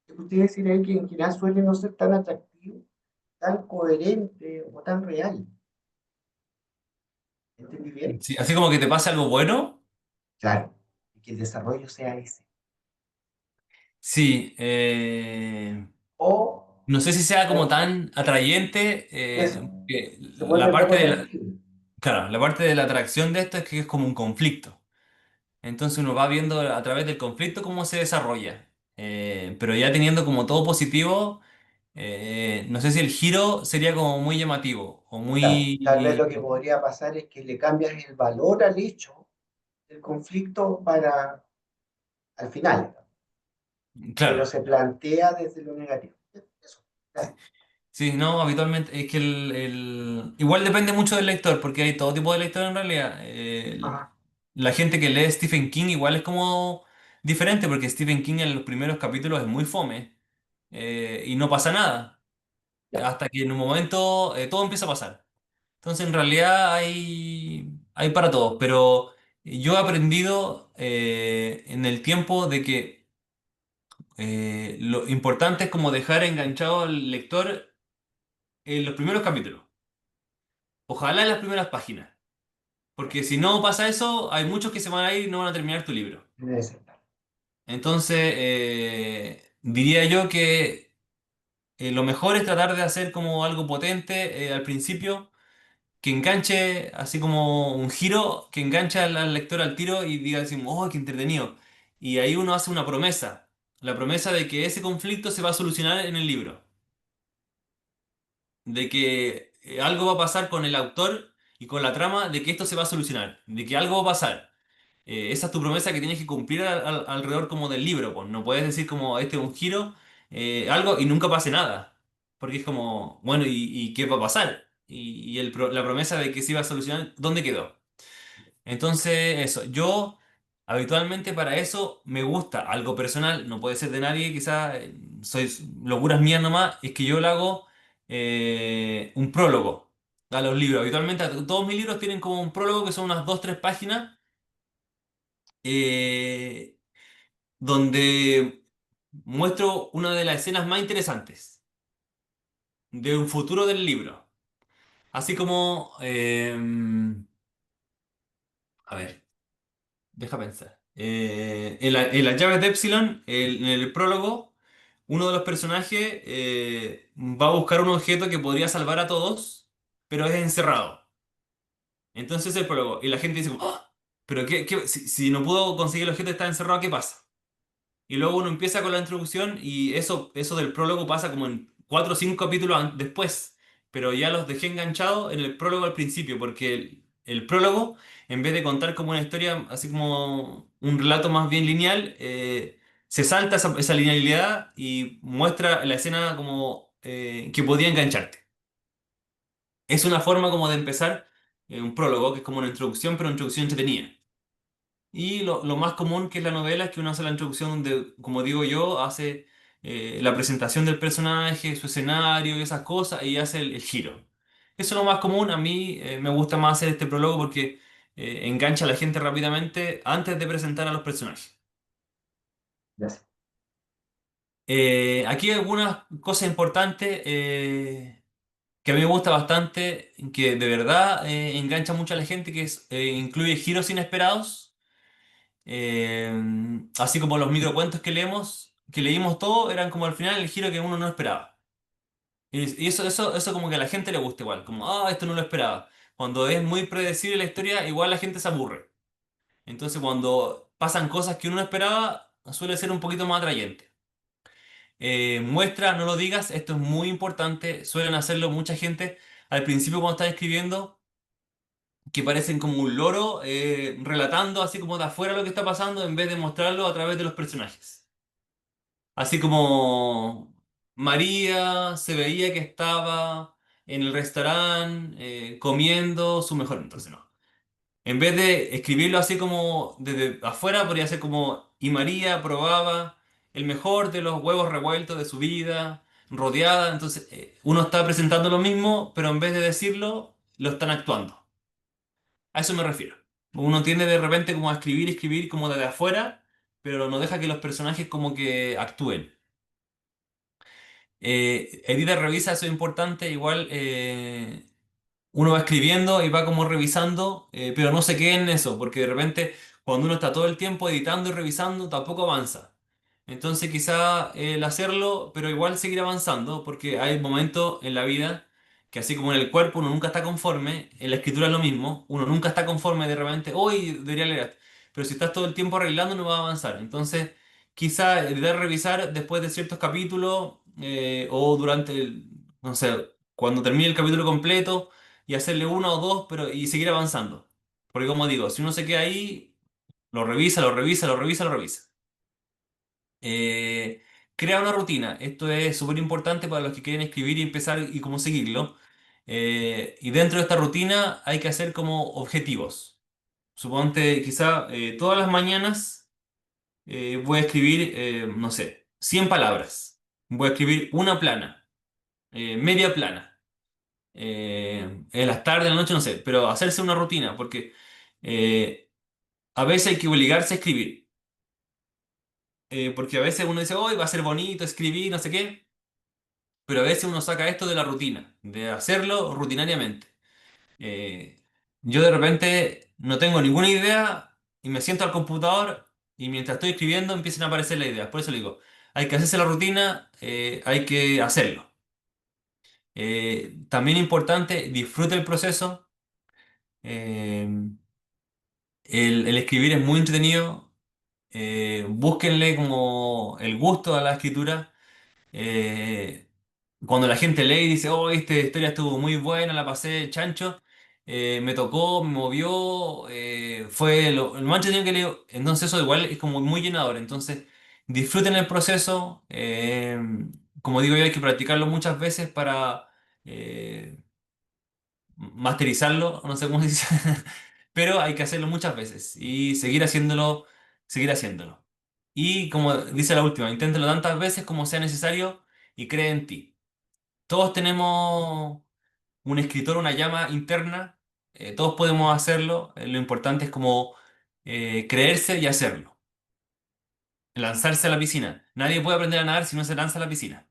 Speaker 4: usted decir ahí que en general suele no ser tan atractivo, tan coherente o tan real. ¿Entendí bien?
Speaker 2: sí, así como que te pase algo bueno.
Speaker 4: Claro, y que el desarrollo sea ese.
Speaker 2: Sí,
Speaker 4: O
Speaker 2: no sé si sea como
Speaker 4: o
Speaker 2: tan atrayente,
Speaker 4: eso,
Speaker 2: que
Speaker 4: se
Speaker 2: la
Speaker 4: vuelve
Speaker 2: parte
Speaker 4: poco
Speaker 2: de la,
Speaker 4: tangible.
Speaker 2: claro, la parte de la atracción de esto es que es como un conflicto. Entonces uno va viendo a través del conflicto cómo se desarrolla. Pero ya teniendo como todo positivo, no sé si el giro sería como muy llamativo o
Speaker 4: Claro, tal vez lo
Speaker 2: muy...
Speaker 4: que podría pasar es que le cambias el valor al hecho del conflicto para al final, pero
Speaker 2: Claro,
Speaker 4: se plantea desde lo negativo. Eso, claro.
Speaker 2: sí, no, habitualmente es que igual depende mucho del lector, porque hay todo tipo de lector en realidad.
Speaker 4: Ajá,
Speaker 2: La gente que lee Stephen King igual es como diferente, porque Stephen King en los primeros capítulos es muy fome, y no pasa nada,
Speaker 4: ya,
Speaker 2: hasta que en un momento todo empieza a pasar. Entonces, en realidad hay para todos, pero yo he aprendido en el tiempo de que lo importante es como dejar enganchado al lector en los primeros capítulos. Ojalá en las primeras páginas, porque si no pasa eso, hay muchos que se van a ir y no van a terminar tu libro.
Speaker 4: debe ser.
Speaker 2: Entonces, diría yo que lo mejor es tratar de hacer como algo potente al principio que enganche, así como un giro, que enganche al lector al tiro y diga así, oh, qué entretenido. Y ahí uno hace una promesa, la promesa de que ese conflicto se va a solucionar en el libro, de que algo va a pasar con el autor y con la trama, de que esto se va a solucionar, de que algo va a pasar. Esa es tu promesa que tienes que cumplir alrededor como del libro, pues. No puedes decir como este es un giro, algo y nunca pase nada. Porque es como, bueno, y qué va a pasar? La promesa de que se iba a solucionar, ¿dónde quedó? Entonces, eso, yo habitualmente para eso me gusta algo personal, no puede ser de nadie, quizás soy locuras mías nomás, es que yo le hago un prólogo a los libros. Habitualmente todos mis libros tienen como un prólogo que son unas dos, tres páginas, eh, donde muestro una de las escenas más interesantes de un futuro del libro. Así como, a ver. Deja pensar. En las llaves de Epsilon, en el prólogo, uno de los personajes va a buscar un objeto que podría salvar a todos, pero es encerrado. Entonces el prólogo, y la gente dice, "¡Ah! ¿Pero si no puedo conseguir el objeto está encerrado, ¿qué pasa?" Y luego uno empieza con la introducción y eso del prólogo pasa como en cuatro o cinco capítulos después. Pero ya los dejé enganchados en el prólogo al principio, porque el prólogo, en vez de contar como una historia, así como un relato más bien lineal, se salta esa linealidad y muestra la escena como que podía engancharte. Es una forma como de empezar un prólogo, que es como una introducción, pero una introducción entretenida. Y lo más común que es la novela es que uno hace la introducción donde, como digo yo, hace la presentación del personaje, su escenario y esas cosas, y hace el giro. Eso es lo más común. A mí me gusta más hacer este prólogo porque engancha a la gente rápidamente antes de presentar a los personajes.
Speaker 4: Gracias.
Speaker 2: Aquí hay algunas cosas importantes que a mí me gusta bastante, que de verdad engancha mucho a la gente, que incluye giros inesperados, eh, así como los microcuentos que leímos todos, eran como al final el giro que uno no esperaba. Y eso como que a la gente le gusta igual, como, esto no lo esperaba. Cuando es muy predecible la historia, igual la gente se aburre. Entonces cuando pasan cosas que uno no esperaba, suele ser un poquito más atrayente. Muestra, no lo digas, esto es muy importante, suelen hacerlo mucha gente al principio cuando están escribiendo, que parecen como un loro relatando así como de afuera lo que está pasando en vez de mostrarlo a través de los personajes. Así como María se veía que estaba en el restaurante comiendo su mejor, entonces no. En vez de escribirlo así como desde afuera, podría ser como, y María probaba el mejor de los huevos revueltos de su vida, rodeada. Entonces, uno está presentando lo mismo, pero en vez de decirlo, lo están actuando. A eso me refiero. Uno tiende de repente como a escribir, escribir como desde afuera, pero no deja que los personajes como que actúen. Edita, revisa, eso es importante. Igual uno va escribiendo y va como revisando, pero no se quede en eso, porque de repente cuando uno está todo el tiempo editando y revisando, tampoco avanza. Entonces quizá el hacerlo, pero igual seguir avanzando, porque hay momentos en la vida que así como en el cuerpo uno nunca está conforme, en la escritura es lo mismo, uno nunca está conforme de repente, hoy debería leer esto, pero si estás todo el tiempo arreglando no va a avanzar. Entonces quizá editar, revisar después de ciertos capítulos o durante no sé, cuando termine el capítulo completo y hacerle uno o dos, pero y seguir avanzando. Porque como digo, si uno se queda ahí, lo revisa, lo revisa, lo revisa, lo revisa. Eh, Crea una rutina. Esto es súper importante para los que quieren escribir y empezar y cómo seguirlo. Y dentro de esta rutina hay que hacer como objetivos. Suponte, quizá todas las mañanas voy a escribir, no sé, 100 palabras. Voy a escribir una plana, media plana. En las tardes, en la noche, no sé, pero hacerse una rutina, porque eh, a veces hay que obligarse a escribir, porque a veces uno dice, hoy va a ser bonito escribir, no sé qué, pero a veces uno saca esto de la rutina, de hacerlo rutinariamente. Eh, yo de repente no tengo ninguna idea y me siento al computador y mientras estoy escribiendo empiezan a aparecer las ideas, por eso le digo, hay que hacerse la rutina, hay que hacerlo. También importante, disfrute el proceso. Eh, el escribir es muy entretenido. Búsquenle como el gusto a la escritura. Eh, Cuando la gente lee y dice, oh, esta historia estuvo muy buena, la pasé chancho, me tocó, me movió, fue el más entretenido que leo. Entonces eso igual es como muy llenador. Entonces disfruten el proceso. Como digo yo, hay que practicarlo muchas veces para eh, masterizarlo, no sé cómo se dice, pero hay que hacerlo muchas veces y seguir haciéndolo, seguir haciéndolo. Y como dice la última, inténtalo tantas veces como sea necesario y cree en ti. Todos tenemos un escritor, una llama interna, todos podemos hacerlo, lo importante es como creerse y hacerlo. Lanzarse a la piscina. Nadie puede aprender a nadar si no se lanza a la piscina.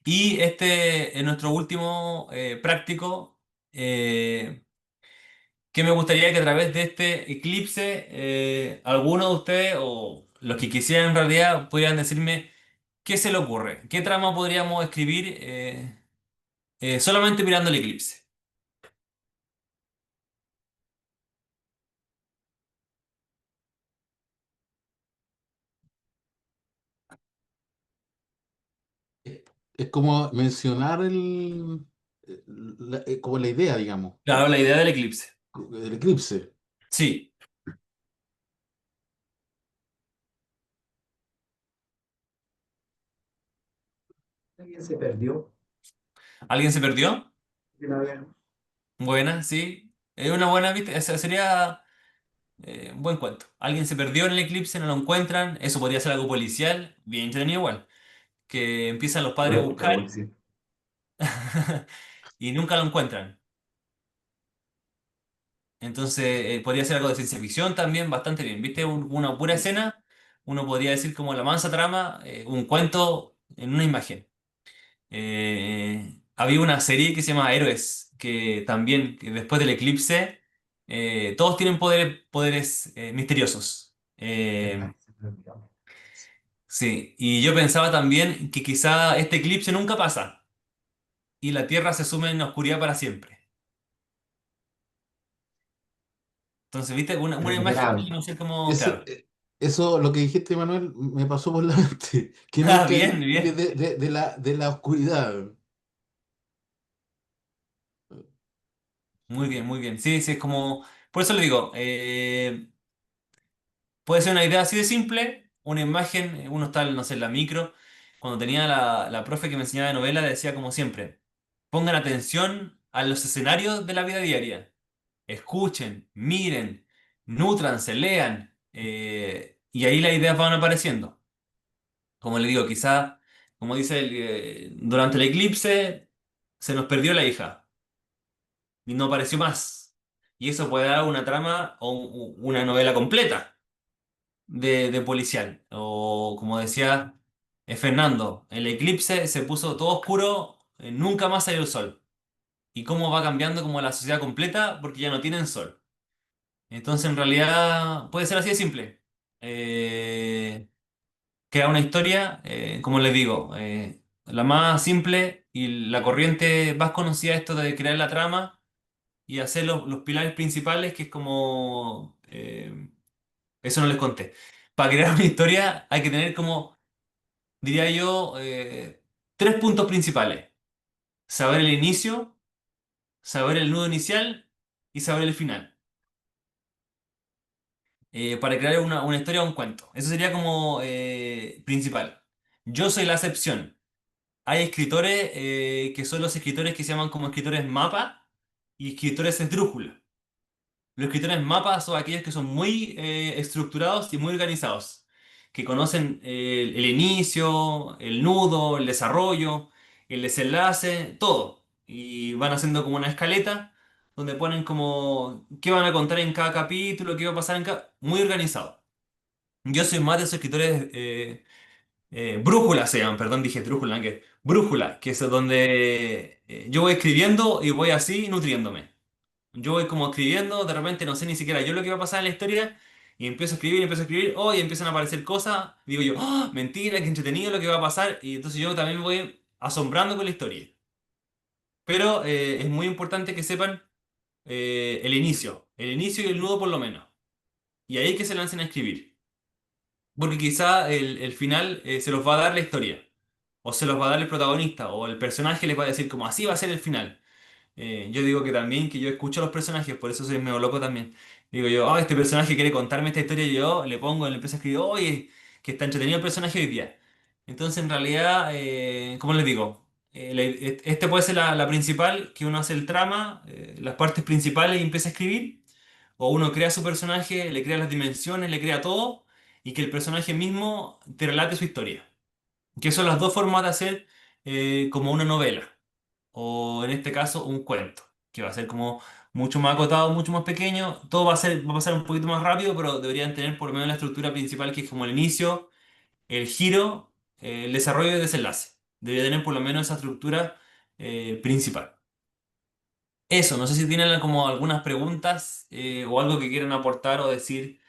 Speaker 2: Y este es nuestro último práctico. Que me gustaría que a través de este eclipse, alguno de ustedes o los que quisieran en realidad pudieran decirme qué se le ocurre, qué trama podríamos escribir solamente mirando el eclipse.
Speaker 3: Es como mencionar como la idea, digamos,
Speaker 2: Claro, la idea del eclipse.
Speaker 3: del eclipse.
Speaker 2: Sí.
Speaker 4: Alguien se perdió.
Speaker 2: ¿Alguien se perdió?
Speaker 4: De una vez.
Speaker 2: Buena, sí. Es una buena, ¿viste? Ese sería un buen cuento. Alguien se perdió en el eclipse, no lo encuentran. Eso podría ser algo policial, bien entretenido igual. Que empiezan los
Speaker 4: No lo
Speaker 2: padres
Speaker 4: he
Speaker 2: a buscar
Speaker 4: escuchado, policía.
Speaker 2: y nunca lo encuentran. Entonces, podría ser algo de ciencia ficción también, bastante bien. ¿Viste? Una pura escena, uno podría decir como la mansa trama, un cuento en una imagen. Había una serie que se llama Héroes, que también, que después del eclipse, todos tienen poderes misteriosos.
Speaker 4: ¿Verdad? Se me olvidó.
Speaker 2: Sí, y yo pensaba también que quizá este eclipse nunca pasa y la Tierra se sume en oscuridad para siempre. Entonces, ¿viste? Una
Speaker 4: Pero qué
Speaker 2: imagen
Speaker 4: grave.
Speaker 2: que no sé cómo,
Speaker 3: Eso,
Speaker 2: claro.
Speaker 3: eso, lo que dijiste, Manuel, me pasó por la mente, que
Speaker 2: Ah,
Speaker 3: nunca
Speaker 2: bien,
Speaker 3: libre
Speaker 2: bien.
Speaker 3: de la oscuridad.
Speaker 2: Muy bien, muy bien. Sí, sí, es como... Por eso le digo, puede ser una idea así de simple, una imagen, uno está, no sé, en la micro. Cuando tenía la profe que me enseñaba de novela, decía como siempre, pongan atención a los escenarios de la vida diaria. Escuchen, miren, nútranse, lean. Y ahí las ideas van apareciendo. Como le digo, quizá, como dice él, durante el eclipse se nos perdió la hija y no apareció más. Y eso puede dar una trama o una novela completa de policial. O como decía Fernando, el eclipse se puso todo oscuro, nunca más salió el sol. Y cómo va cambiando como la sociedad completa porque ya no tienen sol. Entonces en realidad puede ser así de simple. Eh, Crea una historia, como les digo, la más simple y la corriente más conocida esto de crear la trama y hacer los pilares principales, que es como... eso no les conté. Para crear una historia hay que tener como, diría yo, tres puntos principales. Saber el inicio, saber el nudo inicial y saber el final. Para crear una historia o un cuento. Eso sería como principal. Yo soy la excepción. Hay escritores que son los escritores que se llaman como escritores mapa y escritores esdrújula. Los escritores mapa son aquellos que son muy estructurados y muy organizados, que conocen el inicio, el nudo, el desarrollo, el desenlace, todo. Y van haciendo como una escaleta donde ponen como qué van a contar en cada capítulo, qué va a pasar en cada... Muy organizado. Yo soy más de esos escritores brújula se llaman, perdón, dije brújula, que brújula, que es donde yo voy escribiendo y voy así nutriéndome. Yo voy como escribiendo, de repente no sé ni siquiera yo lo que va a pasar en la historia, y empiezo a escribir, oh, y empiezan a aparecer cosas, digo yo, oh, mentira, qué entretenido lo que va a pasar, y entonces yo también me voy asombrando con la historia. Pero es muy importante que sepan el inicio y el nudo por lo menos, y ahí que se lancen a escribir, porque quizá el final se los va a dar la historia. O se los va a dar el protagonista, o el personaje les va a decir como así va a ser el final. Yo digo que también, que yo escucho a los personajes, por eso soy medio loco también. Digo yo, oh, este personaje quiere contarme esta historia y yo le pongo, le empiezo a escribir, oye, que está entretenido el personaje hoy día. Entonces, en realidad, ¿cómo les digo? Este puede ser la principal, que uno hace el trama, las partes principales y empieza a escribir. O uno crea su personaje, le crea las dimensiones, le crea todo, y que el personaje mismo te relate su historia. Que son las dos formas de hacer como una novela, o en este caso un cuento, que va a ser como mucho más acotado, mucho más pequeño. Todo va a pasar un poquito más rápido, pero deberían tener por lo menos la estructura principal, que es como el inicio, el giro, el desarrollo y el desenlace. Debería tener por lo menos esa estructura principal. Eso, no sé si tienen como algunas preguntas o algo que quieran aportar o decir.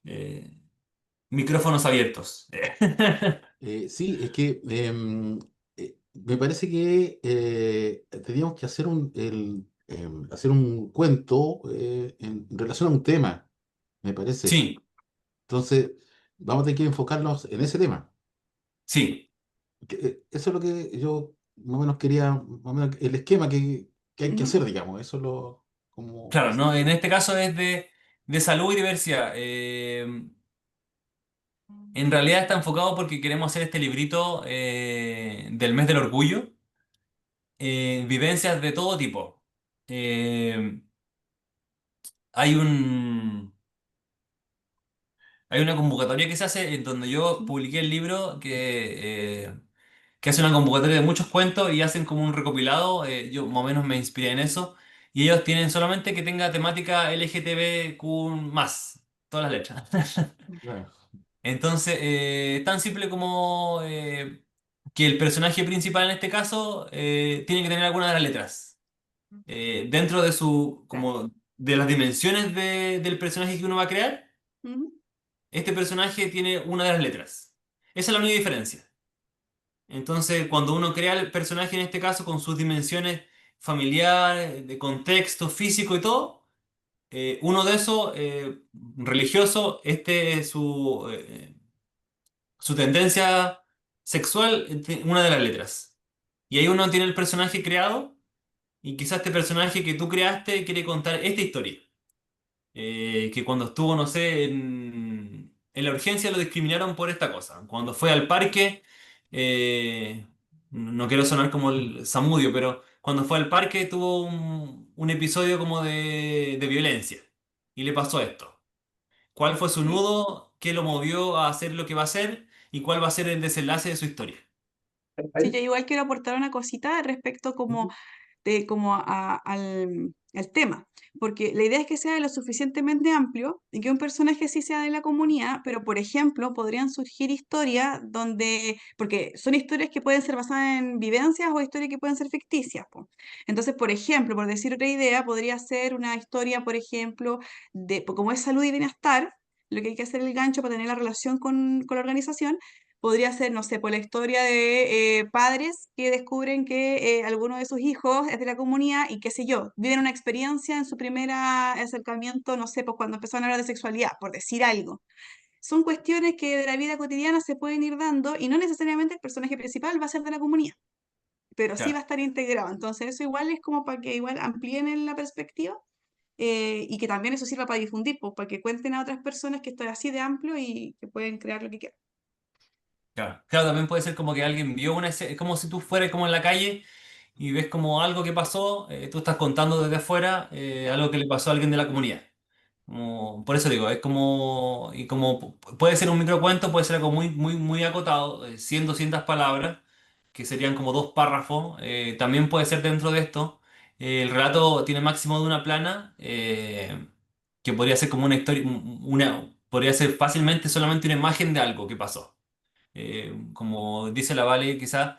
Speaker 2: eh, Micrófonos abiertos.
Speaker 3: Sí, es que me parece que teníamos que hacer hacer un cuento en relación a un tema, me parece.
Speaker 2: Sí,
Speaker 3: Entonces, vamos a tener que enfocarnos en ese tema.
Speaker 2: sí.
Speaker 3: Eso es lo que yo más o menos quería, más o menos el esquema que hay que
Speaker 1: Ujú.
Speaker 3: hacer, digamos. Eso es lo, como
Speaker 2: Claro,
Speaker 3: así.
Speaker 2: no, en este caso es de salud y diversidad. En realidad está enfocado porque queremos hacer este librito del mes del orgullo, vivencias de todo tipo. Eh, hay un, hay una convocatoria que se hace en donde yo publiqué el libro que hace una convocatoria de muchos cuentos y hacen como un recopilado. Yo más o menos me inspiré en eso. Y ellos tienen solamente que tenga temática LGTBQ más, todas las letras.
Speaker 3: Claro.
Speaker 2: Entonces, tan simple como que el personaje principal en este caso tiene que tener alguna de las letras. Dentro de
Speaker 1: Claro.
Speaker 2: como, de las dimensiones del personaje que uno va a crear,
Speaker 1: Ujú.
Speaker 2: este personaje tiene una de las letras. Esa es la única diferencia. Entonces, cuando uno crea el personaje en este caso con sus dimensiones familiares, de contexto, físico y todo, uno de esos, religioso, este es su tendencia sexual, una de las letras. Y ahí uno tiene el personaje creado y quizás este personaje que tú creaste quiere contar esta historia. Que cuando estuvo, no sé, en la urgencia lo discriminaron por esta cosa. Cuando fue al parque, no quiero sonar como el Samudio, pero cuando fue al parque tuvo un episodio como de violencia y le pasó esto. ¿Cuál fue su
Speaker 1: Sí.
Speaker 2: nudo? ¿Qué lo movió a hacer lo que va a hacer? ¿Y cuál va a ser el desenlace de su historia?
Speaker 1: Sí,
Speaker 4: Rafael,
Speaker 1: yo igual quiero aportar una cosita respecto como como al tema, porque la idea es que sea lo suficientemente amplio y que un personaje sí sea de la comunidad, pero por ejemplo podrían surgir historias donde, porque son historias que pueden ser basadas en vivencias o historias que pueden ser ficticias, po. Entonces, por ejemplo, por decir otra idea, podría ser una historia, por ejemplo, de como es salud y bienestar, lo que hay que hacer el gancho para tener la relación con la organización. Podría ser, no sé, por la historia de padres que descubren que alguno de sus hijos es de la comunidad y qué sé yo, viven una experiencia en su primer acercamiento, no sé, pues cuando empezaron a hablar de sexualidad, por decir algo. Son cuestiones que de la vida cotidiana se pueden ir dando y no necesariamente el personaje principal va a ser de la comunidad, pero sí va
Speaker 2: Claro,
Speaker 1: a estar integrado. Entonces eso igual es como para que igual amplíen en la perspectiva y que también eso sirva para difundir, pues para que cuenten a otras personas que esto es así de amplio y que pueden crear lo que quieran.
Speaker 2: claro. Claro, también puede ser como que alguien vio una escena, es como si tú fueras como en la calle y ves como algo que pasó, tú estás contando desde afuera algo que le pasó a alguien de la comunidad. Por eso digo, es como, y como puede ser un microcuento, puede ser algo muy, muy, muy acotado, 100, 200 palabras, que serían como dos párrafos, también puede ser dentro de esto. El relato tiene máximo de una plana, que podría ser como una historia, podría ser fácilmente solamente una imagen de algo que pasó. Como dice la Vale, quizás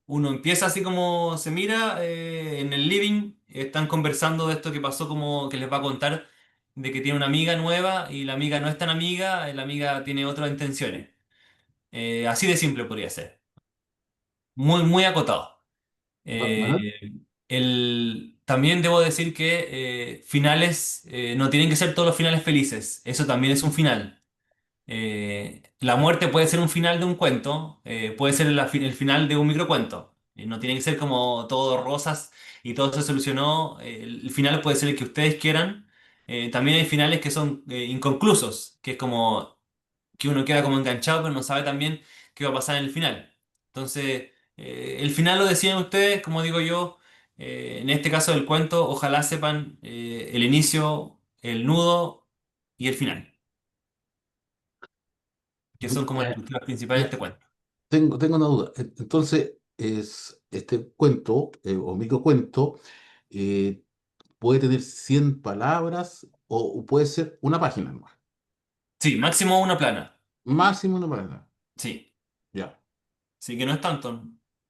Speaker 2: uno empieza así como se mira en el living, están conversando de esto que pasó, como que les va a contar de que tiene una amiga nueva y la amiga no es tan amiga, la amiga tiene otras intenciones. Así de simple podría ser, muy, muy acotado.
Speaker 3: Ajá.
Speaker 2: Eh, también debo decir que finales no tienen que ser todos los finales felices, eso también es un final. La muerte puede ser un final de un cuento, puede ser el final de un microcuento. No tiene que ser como todo rosas y todo se solucionó. El final puede ser el que ustedes quieran. También hay finales que son inconclusos, que es como que uno queda como enganchado, pero no sabe también qué va a pasar en el final. Entonces, el final lo deciden ustedes, como digo yo, en este caso del cuento, ojalá sepan el inicio, el nudo y el final, que son como las
Speaker 3: Ya,
Speaker 2: estructuras principales de
Speaker 3: ya,
Speaker 2: este cuento.
Speaker 3: tengo una duda. Entonces, es este cuento o microcuento eh, puede tener 100 palabras o puede ser una página nomás.
Speaker 2: Sí, máximo una plana.
Speaker 3: Máximo una página.
Speaker 2: Sí,
Speaker 3: Ya.
Speaker 2: sí que no es tanto.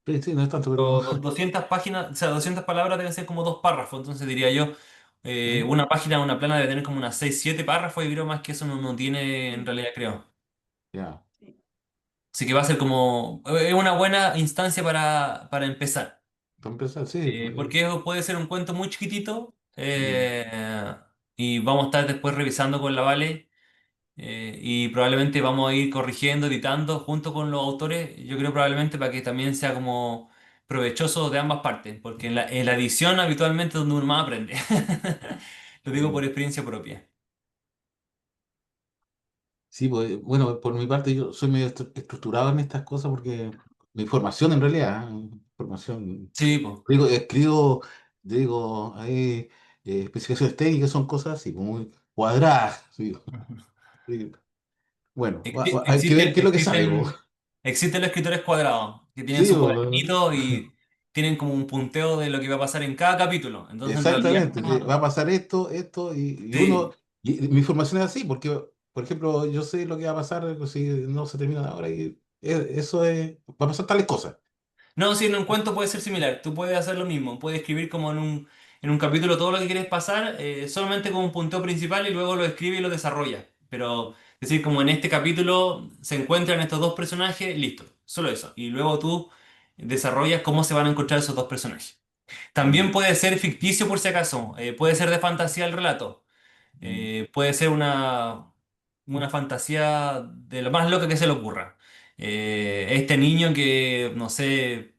Speaker 3: Sí, sí, no es tanto, pero...
Speaker 2: 200 páginas, o sea, 200 palabras deben ser como dos párrafos. Entonces diría yo,
Speaker 3: ¿Mm?
Speaker 2: una página, una plana debe tener como unas 6 7 párrafos y creo más que eso no tiene en
Speaker 1: Mm,
Speaker 2: realidad, creo.
Speaker 3: Ya.
Speaker 1: sí.
Speaker 2: Así que va a ser como, es una buena instancia para empezar.
Speaker 3: Para empezar, sí.
Speaker 2: Porque puede ser un cuento muy chiquitito
Speaker 3: Mm.
Speaker 2: y vamos a estar después revisando con la Vale. Y probablemente vamos a ir corrigiendo, editando junto con los autores, yo creo probablemente para que también sea como provechoso de ambas partes, porque en la edición habitualmente es donde uno más aprende. Lo digo por
Speaker 3: Mm.
Speaker 2: experiencia propia.
Speaker 3: Sí, pues, bueno, por mi parte yo soy medio estructurado en estas cosas porque mi formación en realidad, formación,
Speaker 2: Sí, pues.
Speaker 3: digo, hay especificaciones técnicas, son cosas así, como muy cuadradas. Sí, sí. Bueno, hay que ver
Speaker 2: Existen,
Speaker 3: qué es lo que sale, po.
Speaker 2: existen los escritores cuadrados, que tienen
Speaker 3: Sí,
Speaker 2: sus
Speaker 3: po.
Speaker 2: cuadernitos y tienen como un punteo de lo que va a pasar en cada capítulo. Entonces, en realidad,
Speaker 3: Exactamente, sí, va a pasar esto, y uno,
Speaker 2: sí,
Speaker 3: y mi formación es así, porque por ejemplo, yo sé lo que va a pasar si no se termina ahora y eso es, va a pasar tales cosas.
Speaker 2: No, si en un cuento puede ser similar, tú puedes hacer lo mismo, puedes escribir como en un capítulo todo lo que quieres pasar, solamente como un punteo principal y luego lo escribe y lo desarrolla. Pero, es decir, como en este capítulo se encuentran estos dos personajes, listo, solo eso. Y luego tú desarrollas cómo se van a encontrar esos dos personajes. También
Speaker 3: Mm,
Speaker 2: puede ser ficticio por si acaso, puede ser de fantasía el relato.
Speaker 3: mm,
Speaker 2: Puede ser una fantasía de lo más loca que se le ocurra. Este niño que, no sé,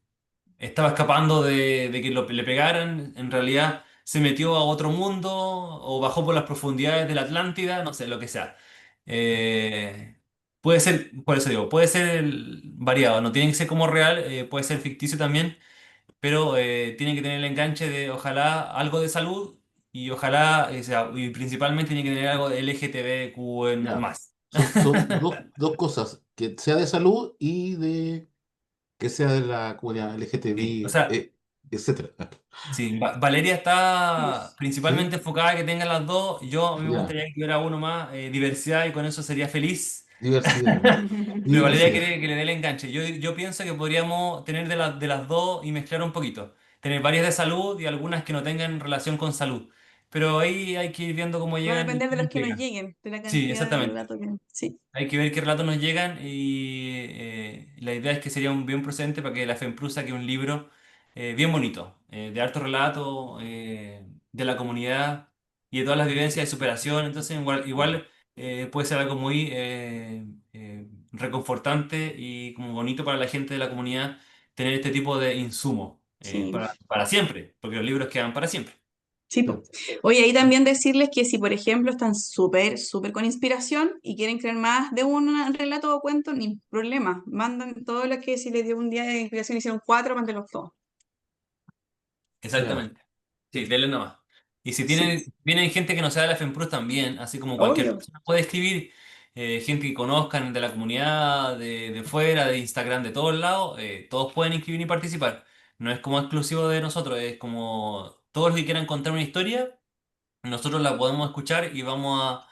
Speaker 2: estaba escapando de que le pegaran, en realidad se metió a otro mundo o bajó por las profundidades de la Atlántida, no sé, lo que sea. Puede ser, por eso digo, puede ser variado, no tiene que ser como real, puede ser ficticio también, pero tiene que tener el enganche de ojalá algo de salud y ojalá, o sea, y principalmente tiene que tener algo de LGTBQ
Speaker 3: ya.
Speaker 2: más.
Speaker 3: Son dos cosas, que sea de salud y de que sea de la comunidad
Speaker 2: Sí, o
Speaker 3: LGTBI,
Speaker 2: sea,
Speaker 3: etcétera.
Speaker 2: sí, Valeria está principalmente
Speaker 3: ¿Sí?
Speaker 2: enfocada a que tengan las dos. Yo a mí me
Speaker 3: Ya,
Speaker 2: gustaría que hubiera uno más, diversidad, y con eso sería feliz.
Speaker 3: diversidad.
Speaker 2: Pero Valeria
Speaker 3: Diversidad.
Speaker 2: quiere que le dé el enganche. Yo pienso que podríamos tener de las dos y mezclar un poquito. Tener varias de salud y algunas que no tengan relación con salud. Pero ahí hay que ir viendo cómo
Speaker 1: Va a
Speaker 2: llegan y
Speaker 1: depender de
Speaker 2: cómo
Speaker 1: los que nos
Speaker 2: pegan.
Speaker 1: lleguen, de la
Speaker 2: Sí,
Speaker 1: cantidad de
Speaker 2: exactamente.
Speaker 1: relatos que... Sí,
Speaker 2: Hay que ver qué relatos nos llegan y la idea es que sería un bien procedente para que la FEMPRU saque un libro bien bonito, de harto relato, de la comunidad y de todas las vivencias de superación. Entonces, igual puede ser algo muy reconfortante y como bonito para la gente de la comunidad tener este tipo de insumo
Speaker 1: sí.
Speaker 2: para siempre, porque los libros quedan para siempre.
Speaker 1: Sí, po. Oye, ahí también decirles que si, por ejemplo, están súper con inspiración y quieren crear más de un relato o cuento, ni problema. Mandan todo lo que si les dio un día de inspiración, hicieron cuatro, mándenlos todos.
Speaker 3: Ya.
Speaker 2: Exactamente. Sí, denle nomás. Y si
Speaker 1: Sí,
Speaker 2: vienen gente que no sea de la FEMPROS también, así como cualquier
Speaker 1: obvio.
Speaker 2: persona puede escribir, gente que conozcan de la comunidad, de fuera, de Instagram, de todos lados, todos pueden inscribir y participar. No es como exclusivo de nosotros, es como todos los que quieran contar una historia, nosotros la podemos escuchar y vamos a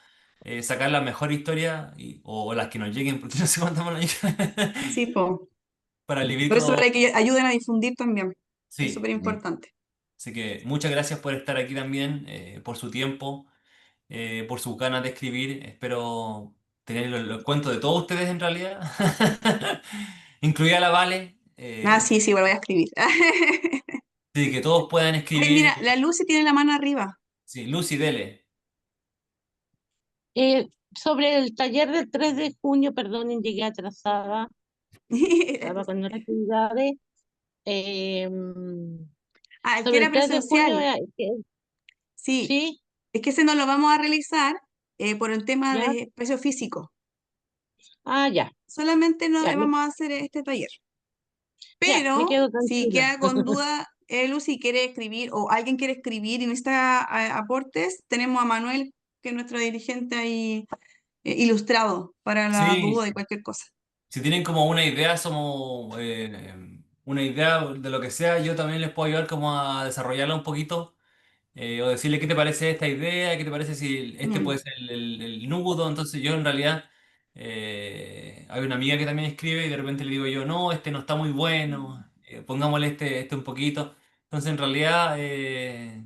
Speaker 2: sacar la mejor historia o las que nos lleguen, porque no sé cuántas van a llegar,
Speaker 1: Sí, po.
Speaker 2: para el
Speaker 1: Por eso
Speaker 2: librito.
Speaker 1: para que ayuden a difundir también. Es
Speaker 2: Sí.
Speaker 1: súper
Speaker 3: Mm.
Speaker 1: importante.
Speaker 2: Así que muchas gracias por estar aquí también, por su tiempo, por sus ganas de escribir. Espero tener los cuentos de todos ustedes en realidad, incluida la Vale.
Speaker 1: Ah, sí, sí, bueno, voy a escribir.
Speaker 2: Sí, que todos puedan
Speaker 1: Ay, mira,
Speaker 2: escribir.
Speaker 1: la Lucy tiene la mano arriba.
Speaker 2: Sí, Lucy, dele.
Speaker 5: Sobre el taller del 3 de junio, perdonen, llegué atrasada, estaba con otras actividades. Eh,
Speaker 1: Ah, el que
Speaker 5: sobre
Speaker 1: era
Speaker 5: el 3 de junio,
Speaker 1: presencial. Sí,
Speaker 5: sí,
Speaker 1: es que ese no lo vamos a realizar por el tema
Speaker 5: ya,
Speaker 1: de espacio físico.
Speaker 5: ya,
Speaker 1: Solamente no
Speaker 5: ya,
Speaker 1: vamos a hacer este taller.
Speaker 5: ya, me
Speaker 1: Pero
Speaker 5: quedo
Speaker 1: si
Speaker 5: tranquila.
Speaker 1: queda con duda, Lucy quiere escribir o alguien quiere escribir y necesita aportes, tenemos a Manuel, que es nuestro dirigente ahí ilustrado para la duda
Speaker 2: Sí,
Speaker 1: y cualquier cosa.
Speaker 2: si tienen como una idea, somos una idea de lo que sea, yo también les puedo ayudar como a desarrollarla un poquito. O decirle qué te parece esta idea, qué te parece si este
Speaker 1: Mm,
Speaker 2: puede ser el nudo. Entonces yo en realidad hay una amiga que también escribe y de repente le digo yo, no, este no está muy bueno, pongámosle este un poquito. Entonces en realidad eh,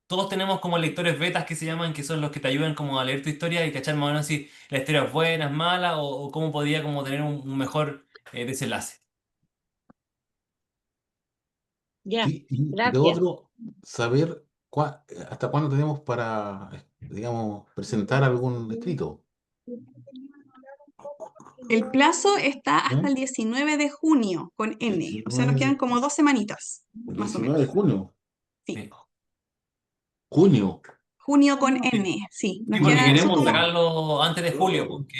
Speaker 2: todos tenemos como lectores betas que se llaman, que son los que te ayudan como a leer tu historia y cachar más o menos si la historia es buena, es mala o cómo podría como tener un mejor desenlace.
Speaker 5: Ya,
Speaker 3: Sí, y lo
Speaker 5: gracias.
Speaker 3: otro, saber hasta cuándo tenemos para, digamos, presentar algún escrito.
Speaker 1: El plazo está hasta
Speaker 3: ¿Eh?
Speaker 1: el 19 de junio con N, o sea, nos
Speaker 3: 19
Speaker 1: quedan como 2 semanitas, más o
Speaker 3: 19 de
Speaker 1: menos.
Speaker 3: junio.
Speaker 1: Sí,
Speaker 2: Sí.
Speaker 3: Junio.
Speaker 1: junio con N, sí,
Speaker 2: Sí,
Speaker 1: nos
Speaker 2: porque
Speaker 1: queda, son
Speaker 2: queremos
Speaker 1: como,
Speaker 2: sacarlo antes de julio,
Speaker 3: Oh,
Speaker 2: porque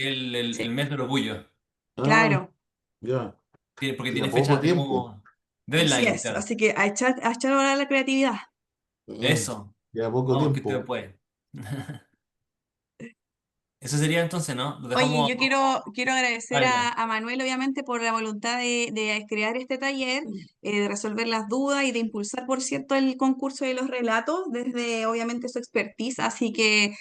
Speaker 2: es el
Speaker 1: sí,
Speaker 2: mes del orgullo.
Speaker 3: ah,
Speaker 1: claro,
Speaker 3: ya.
Speaker 2: Porque
Speaker 3: Queda
Speaker 2: tiene
Speaker 3: poco
Speaker 2: fecha,
Speaker 3: tiempo.
Speaker 2: tenemos
Speaker 1: así
Speaker 2: deadline,
Speaker 1: es,
Speaker 2: claro.
Speaker 1: así que a echar ahora la creatividad.
Speaker 3: Mm,
Speaker 2: Eso.
Speaker 3: queda poco
Speaker 2: Vamos, que ustedes
Speaker 3: tiempo.
Speaker 2: pueden. Eso sería entonces, ¿no? Lo
Speaker 1: Oye,
Speaker 2: dejamos
Speaker 1: yo quiero agradecer
Speaker 2: adelante.
Speaker 1: a Manuel, obviamente, por la voluntad de crear este taller, de resolver las dudas y de impulsar, por cierto, el concurso de los relatos desde, obviamente, su expertise. Así que,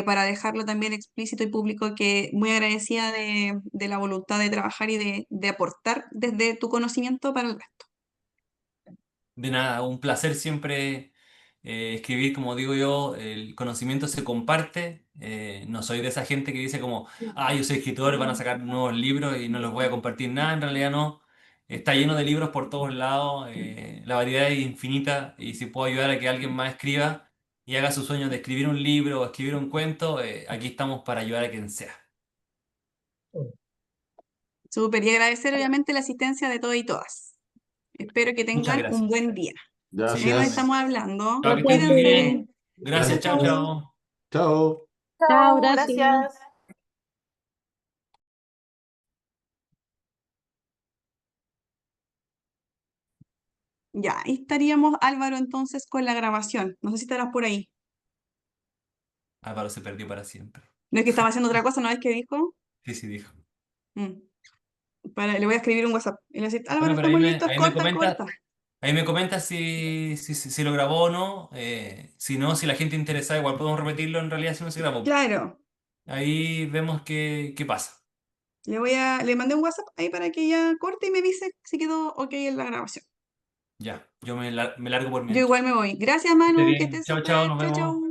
Speaker 1: para dejarlo también explícito y público, que muy agradecida de la voluntad de trabajar y de aportar desde tu conocimiento para el resto.
Speaker 2: De nada, un placer siempre escribir, como digo yo, el conocimiento se comparte. No soy de esa gente que dice como, ah, yo soy escritor, van a sacar nuevos libros y no los voy a compartir nada. En realidad no. Está lleno de libros por todos lados, la variedad es infinita y si puedo ayudar a que alguien más escriba y haga su sueño de escribir un libro o escribir un cuento, aquí estamos para ayudar a quien sea.
Speaker 1: Súper, y agradecer, obviamente, la asistencia de todos y todas. Espero que
Speaker 2: Muchas
Speaker 1: tengan un
Speaker 2: gracias.
Speaker 1: buen día.
Speaker 2: Sí,
Speaker 1: Ahí nos
Speaker 3: Gracias.
Speaker 1: estamos
Speaker 2: igualmente.
Speaker 1: hablando.
Speaker 2: Chao, que estés muy
Speaker 1: Cuídense.
Speaker 2: bien. Gracias, chao,
Speaker 3: Gracias.
Speaker 2: chao.
Speaker 3: Chao.
Speaker 5: Chao,
Speaker 6: Chao,
Speaker 5: gracias.
Speaker 6: gracias.
Speaker 1: Ya, ahí estaríamos, Álvaro, entonces con la grabación. No sé si estarás por ahí.
Speaker 2: Álvaro se perdió para siempre.
Speaker 1: No es que estaba haciendo otra cosa, ¿no ves que dijo?
Speaker 2: Sí, sí, dijo.
Speaker 1: Mm. Le voy a escribir un WhatsApp. Y le voy a decir, Álvaro,
Speaker 2: Bueno, pero
Speaker 1: estamos listos,
Speaker 2: ahí me
Speaker 1: corta,
Speaker 2: comenta,
Speaker 1: corta.
Speaker 2: ahí me comenta si lo grabó o no. Si no, si la gente interesada, igual podemos repetirlo en realidad si no se grabó.
Speaker 1: Claro,
Speaker 2: Ahí vemos qué pasa.
Speaker 1: le mandé un WhatsApp ahí para que ella corte y me avise si quedó ok en la grabación.
Speaker 2: Ya, yo me largo por
Speaker 1: Yo
Speaker 2: mientras.
Speaker 1: igual me voy. Gracias,
Speaker 2: Que esté
Speaker 1: Manu, que
Speaker 2: bien.
Speaker 1: estés
Speaker 2: Chao, chao,
Speaker 1: súper.
Speaker 2: nos
Speaker 1: Chau,
Speaker 2: vemos.
Speaker 1: chau.